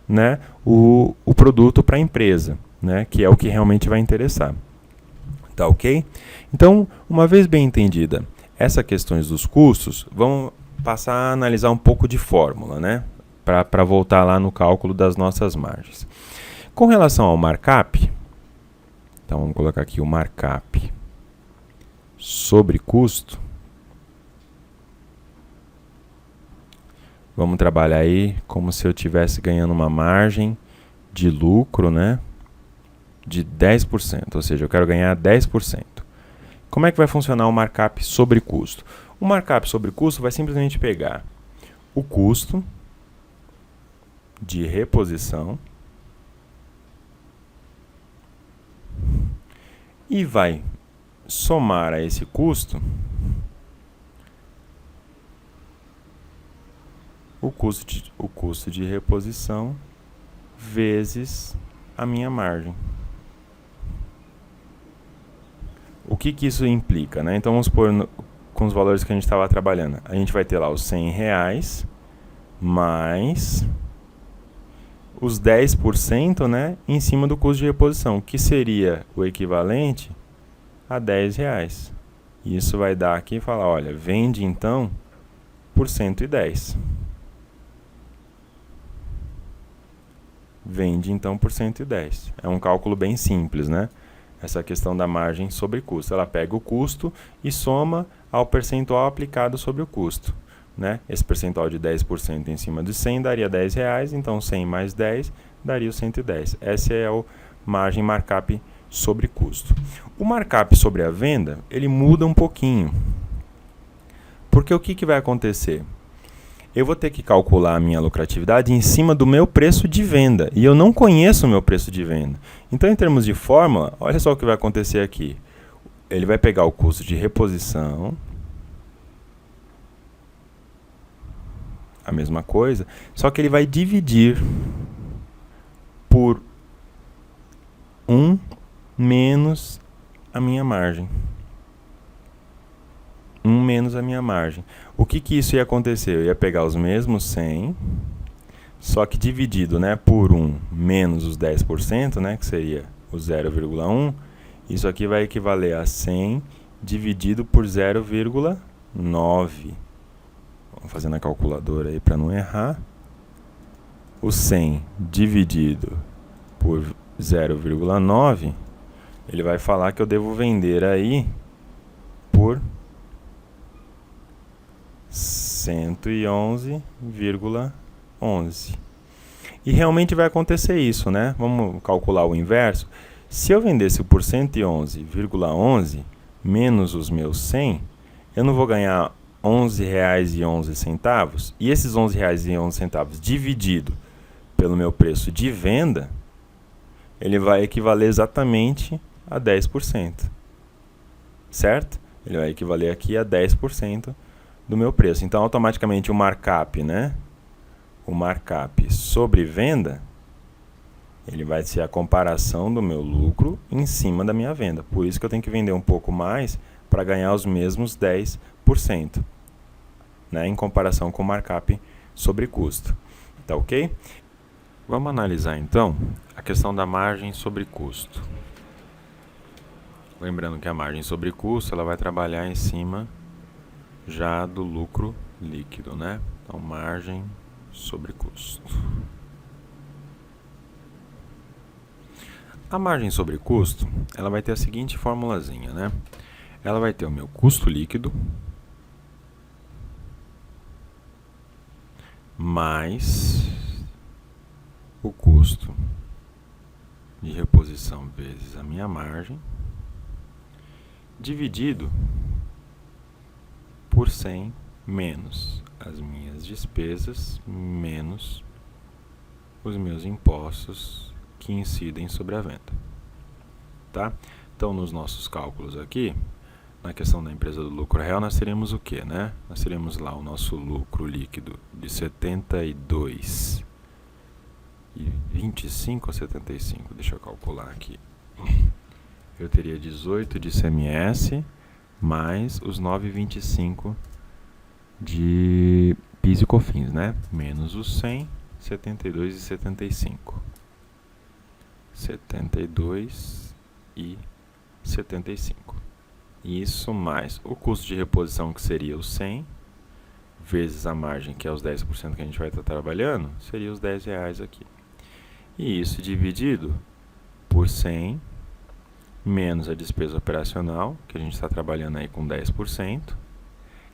né, o produto para a empresa, né, que é o que realmente vai interessar. Tá ok? Então, uma vez bem entendida essas questões dos custos, vamos passar a analisar um pouco de fórmula, né? Para voltar lá no cálculo das nossas margens. Com relação ao markup, então vamos colocar aqui o markup sobre custo. Vamos trabalhar aí como se eu estivesse ganhando uma margem de lucro, né? De 10%, ou seja, eu quero ganhar 10%. Como é que vai funcionar o markup sobre custo? O markup sobre custo vai simplesmente pegar o custo de reposição e vai somar a esse custo o custo de reposição vezes a minha margem. O que isso implica, né? Então vamos supor com os valores que a gente estava trabalhando. A gente vai ter lá os R$100 mais os 10%, né, em cima do custo de reposição, que seria o equivalente a R$10. Isso vai dar aqui e falar, olha, vende então por 110. Vende então por 110. É um cálculo bem simples, né? essa questão da margem sobre custo. Ela pega o custo e soma ao percentual aplicado sobre o custo. Né? Esse percentual de 10% em cima de 100 daria R$10, então 100 mais 10 daria os 110. Essa é a margem markup sobre custo. O markup sobre a venda, ele muda um pouquinho. Porque o que vai acontecer? Eu vou ter que calcular a minha lucratividade em cima do meu preço de venda. E eu não conheço o meu preço de venda. Então, em termos de fórmula, olha só o que vai acontecer aqui. Ele vai pegar o custo de reposição, a mesma coisa, só que ele vai dividir por 1 menos a minha margem. 1 menos a minha margem. O que isso ia acontecer? Eu ia pegar os mesmos 100, só que dividido, né, por 1 menos os 10%, né, que seria o 0,1, isso aqui vai equivaler a 100 dividido por 0,9. Vamos fazer na calculadora aí para não errar. O 100 dividido por 0,9, ele vai falar que eu devo vender aí por 111,11. E realmente vai acontecer isso, né? Vamos calcular o inverso. Se eu vendesse por 111,11 menos os meus 100, eu não vou ganhar R$11,11. E esses R$11,11 dividido pelo meu preço de venda, ele vai equivaler exatamente a 10%. Certo? Ele vai equivaler aqui a 10% do meu preço. Então, automaticamente, o markup, né? O markup sobre venda, ele vai ser a comparação do meu lucro em cima da minha venda. Por isso que eu tenho que vender um pouco mais para ganhar os mesmos 10%, né? Em comparação com o markup sobre custo. Tá ok? Vamos analisar, então, a questão da margem sobre custo. Lembrando que a margem sobre custo, ela vai trabalhar em cima já do lucro líquido, né? Então, margem sobre custo. A margem sobre custo, ela vai ter a seguinte formulazinha, né? Ela vai ter o meu custo líquido mais o custo de reposição vezes a minha margem dividido por 100 menos as minhas despesas menos os meus impostos que incidem sobre a venda. Tá? Então, nos nossos cálculos aqui, na questão da empresa do lucro real, nós teremos o quê, né? Nós teremos lá o nosso lucro líquido de 72,25 ou 75? Deixa eu calcular aqui. Eu teria 18 de ICMS mais os 9,25 de PIS e COFINS, né? Menos os 100, 72,75. 72,75. Isso mais o custo de reposição, que seria os 100, vezes a margem, que é os 10% que a gente vai estar trabalhando, seria os R$10 aqui. E isso dividido por 100, menos a despesa operacional, que a gente está trabalhando aí com 10%,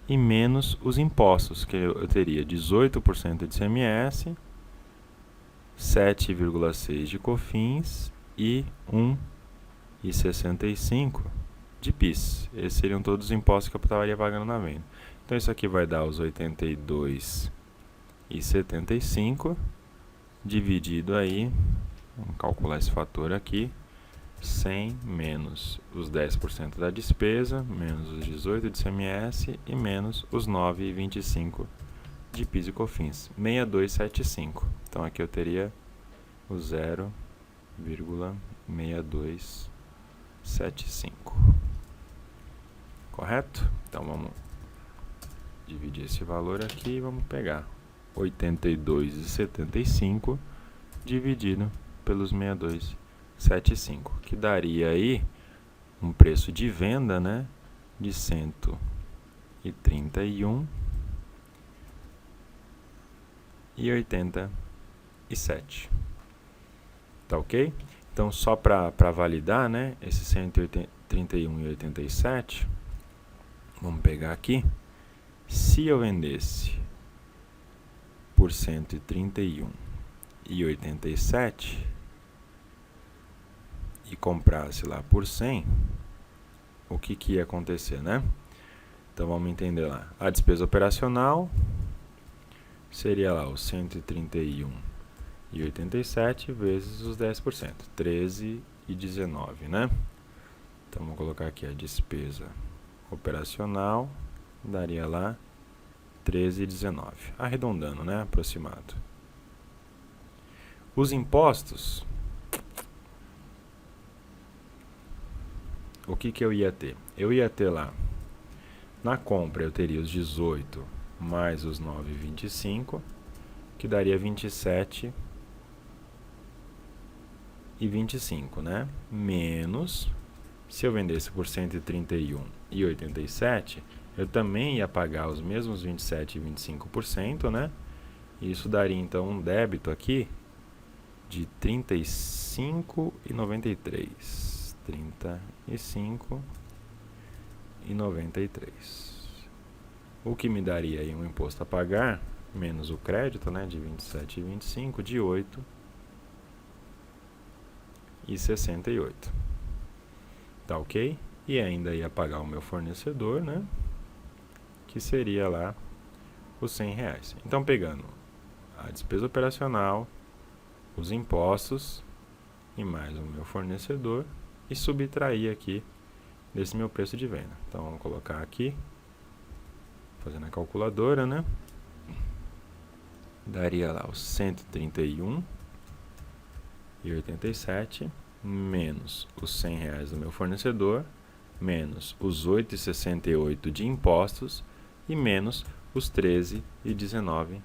e menos os impostos, que eu teria 18% de ICMS, 7,6% de COFINS e 1,65% de PIS. Esses seriam todos os impostos que eu estaria pagando na venda. Então, isso aqui vai dar os 82,75 dividido aí, vamos calcular esse fator aqui, 100 menos os 10% da despesa, menos os 18 de ICMS e menos os 9,25 de PIS e COFINS, 6275. Então, aqui eu teria o 0,6275. Correto? Então, vamos dividir esse valor aqui e vamos pegar 82,75 dividido pelos 62,75, que daria aí um preço de venda, né, de 131,87. Tá ok? Então, só para validar, né, esse 131,87, vamos pegar aqui. Se eu vendesse por 131,87 e comprasse lá por 100, o que ia acontecer, né? Então vamos entender lá. A despesa operacional seria lá os 131,87 vezes os 10%, 13,19, né? Então vamos colocar aqui a despesa operacional, daria lá 13,19, arredondando, né? Aproximado. Os impostos, o que eu ia ter? Eu ia ter lá, na compra eu teria os 18 mais os 9,25, que daria 27,25, né? Menos, se eu vendesse por 131,87, eu também ia pagar os mesmos 27,25%, né? E isso daria então um débito aqui de 35,93. 35,93. O que me daria aí um imposto a pagar, menos o crédito, né, de 27,25, de 8,68. Tá ok? E ainda ia pagar o meu fornecedor, né, que seria lá os R$100. Então, pegando a despesa operacional, os impostos e mais o meu fornecedor, e subtrair aqui desse meu preço de venda. Então, vamos colocar aqui, fazendo a calculadora, né? Daria lá os 131,87 menos os R$100 do meu fornecedor, menos os 8,68 de impostos e menos os 13,19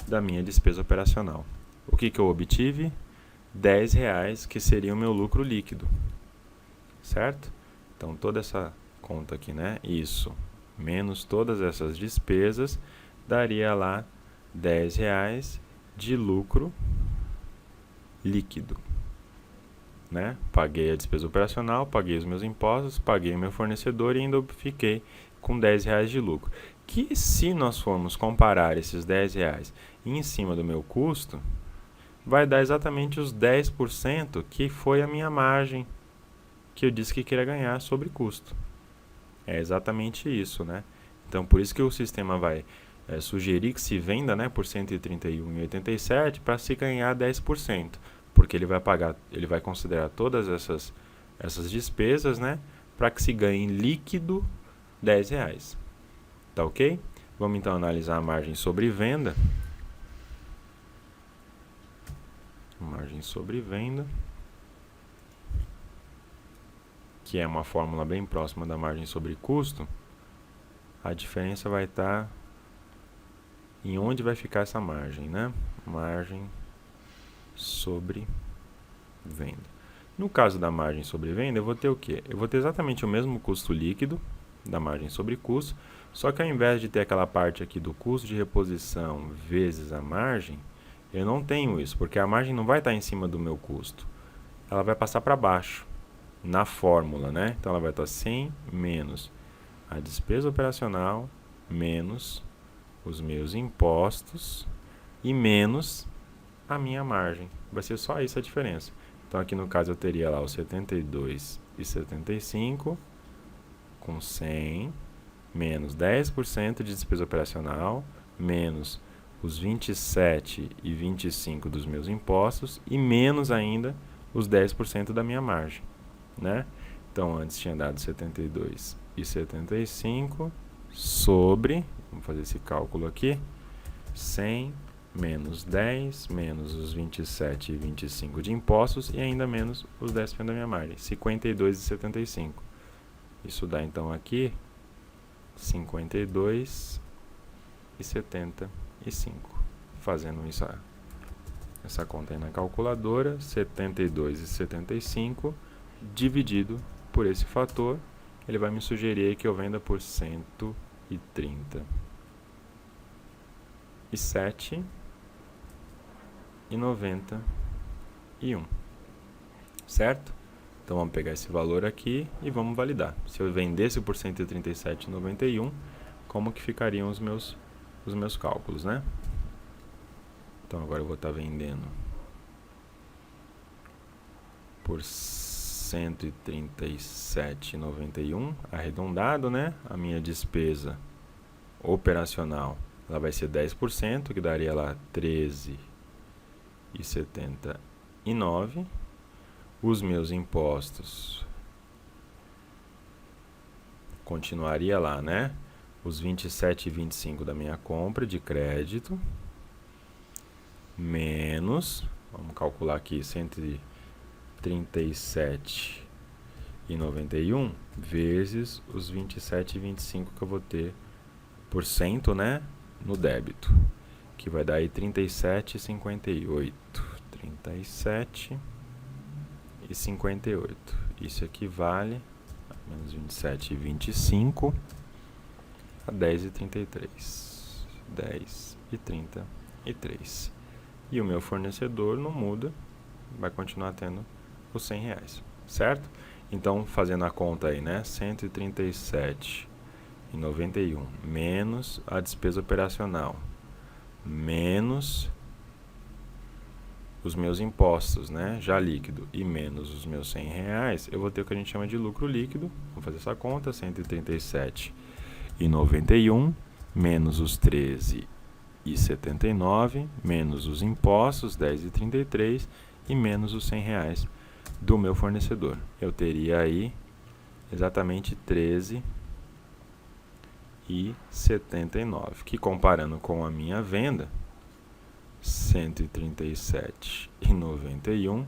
da minha despesa operacional. O que eu obtive? R$10, que seria o meu lucro líquido, certo? Então toda essa conta aqui, né? Isso, menos todas essas despesas, daria lá R$10 de lucro líquido, né? Paguei a despesa operacional, paguei os meus impostos, paguei o meu fornecedor e ainda fiquei com R$10 de lucro. Que se nós formos comparar esses R$10 em cima do meu custo, vai dar exatamente os 10% que foi a minha margem que eu disse que queria ganhar sobre custo. É exatamente isso, né? Então, por isso que o sistema vai sugerir que se venda, né, por 131,87 para se ganhar 10%, porque ele vai considerar todas essas despesas, né, para que se ganhe líquido R$10. Tá ok? Vamos então analisar a margem sobre venda. Margem sobre venda, que é uma fórmula bem próxima da margem sobre custo. A diferença vai estar em onde vai ficar essa margem, né? Margem sobre venda. No caso da margem sobre venda, eu vou ter o quê? Eu vou ter exatamente o mesmo custo líquido da margem sobre custo, só que ao invés de ter aquela parte aqui do custo de reposição vezes a margem, eu não tenho isso, porque a margem não vai estar em cima do meu custo. Ela vai passar para baixo, na fórmula, né? Então ela vai estar 100 menos a despesa operacional, menos os meus impostos e menos a minha margem. Vai ser só isso a diferença. Então aqui no caso eu teria lá os 72,75 com 100 menos 10% de despesa operacional, menos os 27,25 dos meus impostos e menos ainda os 10% da minha margem, né? Então antes tinha dado 72,75 sobre, vamos fazer esse cálculo aqui, 100 menos 10 menos os 27,25 de impostos e ainda menos os 10% da minha margem, 52,75. Isso dá então aqui 52,75. Fazendo isso, essa conta aí na calculadora, 72,75 dividido por esse fator, ele vai me sugerir que eu venda por 137,91. certo? Então vamos pegar esse valor aqui e vamos validar. Se eu vendesse por R$ 137,91, como que ficariam os meus cálculos, né? Então agora eu vou estar vendendo por R$ 137,91, arredondado, né? A minha despesa operacional, ela vai ser 10%, que daria lá 13,79. Os meus impostos continuaria lá, né? Os 27,25 da minha compra de crédito, menos, vamos calcular aqui, 137,91 vezes os 27,25 que eu vou ter por cento, né, no débito, que vai dar aí 37,58. 37,58. Isso equivale a menos 27,25 a 10,33. 10,33. E o meu fornecedor não muda, vai continuar tendo os R$ 100, certo? Então, fazendo a conta aí, né? 137,91 menos a despesa operacional, menos os meus impostos, né, já líquido, e menos os meus R$ 100, eu vou ter o que a gente chama de lucro líquido. Vamos fazer essa conta, 137,91 menos os 13,79, menos os impostos, 10,33, e menos os R$ 100 do meu fornecedor. Eu teria aí exatamente 13,79, que comparando com a minha venda, 137,91,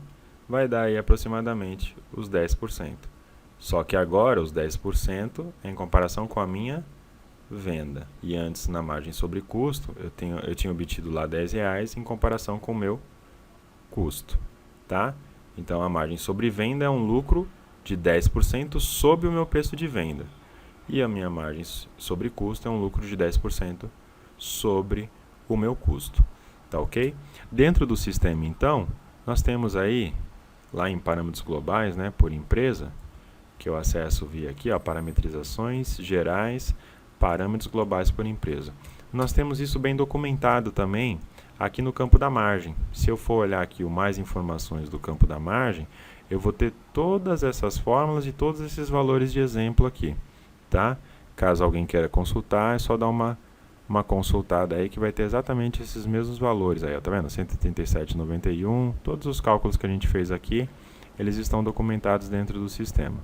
vai dar aí aproximadamente os 10%. Só que agora os 10% é em comparação com a minha venda. E antes, na margem sobre custo, eu tinha obtido lá R$ 10 em comparação com o meu custo, tá? Então a margem sobre venda é um lucro de 10% sobre o meu preço de venda. E a minha margem sobre custo é um lucro de 10% sobre o meu custo. Tá ok? Dentro do sistema, então, nós temos aí, lá em parâmetros globais, né, por empresa, que eu acesso via aqui, ó, parametrizações gerais, parâmetros globais por empresa. Nós temos isso bem documentado também aqui no campo da margem. Se eu for olhar aqui o mais informações do campo da margem, eu vou ter todas essas fórmulas e todos esses valores de exemplo aqui, tá? Caso alguém queira consultar, é só dar uma consultada aí que vai ter exatamente esses mesmos valores aí, ó, tá vendo? 137,91, todos os cálculos que a gente fez aqui, eles estão documentados dentro do sistema,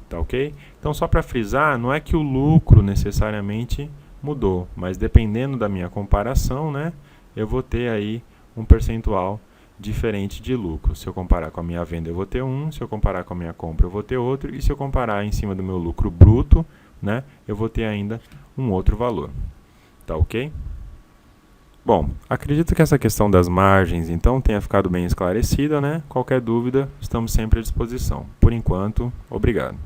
tá ok? Então, só para frisar, não é que o lucro necessariamente mudou, mas dependendo da minha comparação, né, eu vou ter aí um percentual diferente de lucro. Se eu comparar com a minha venda, eu vou ter um, se eu comparar com a minha compra, eu vou ter outro, e se eu comparar em cima do meu lucro bruto, né, eu vou ter ainda um outro valor. Tá ok? Bom, acredito que essa questão das margens, então, tenha ficado bem esclarecida, né? Qualquer dúvida, estamos sempre à disposição. Por enquanto, obrigado.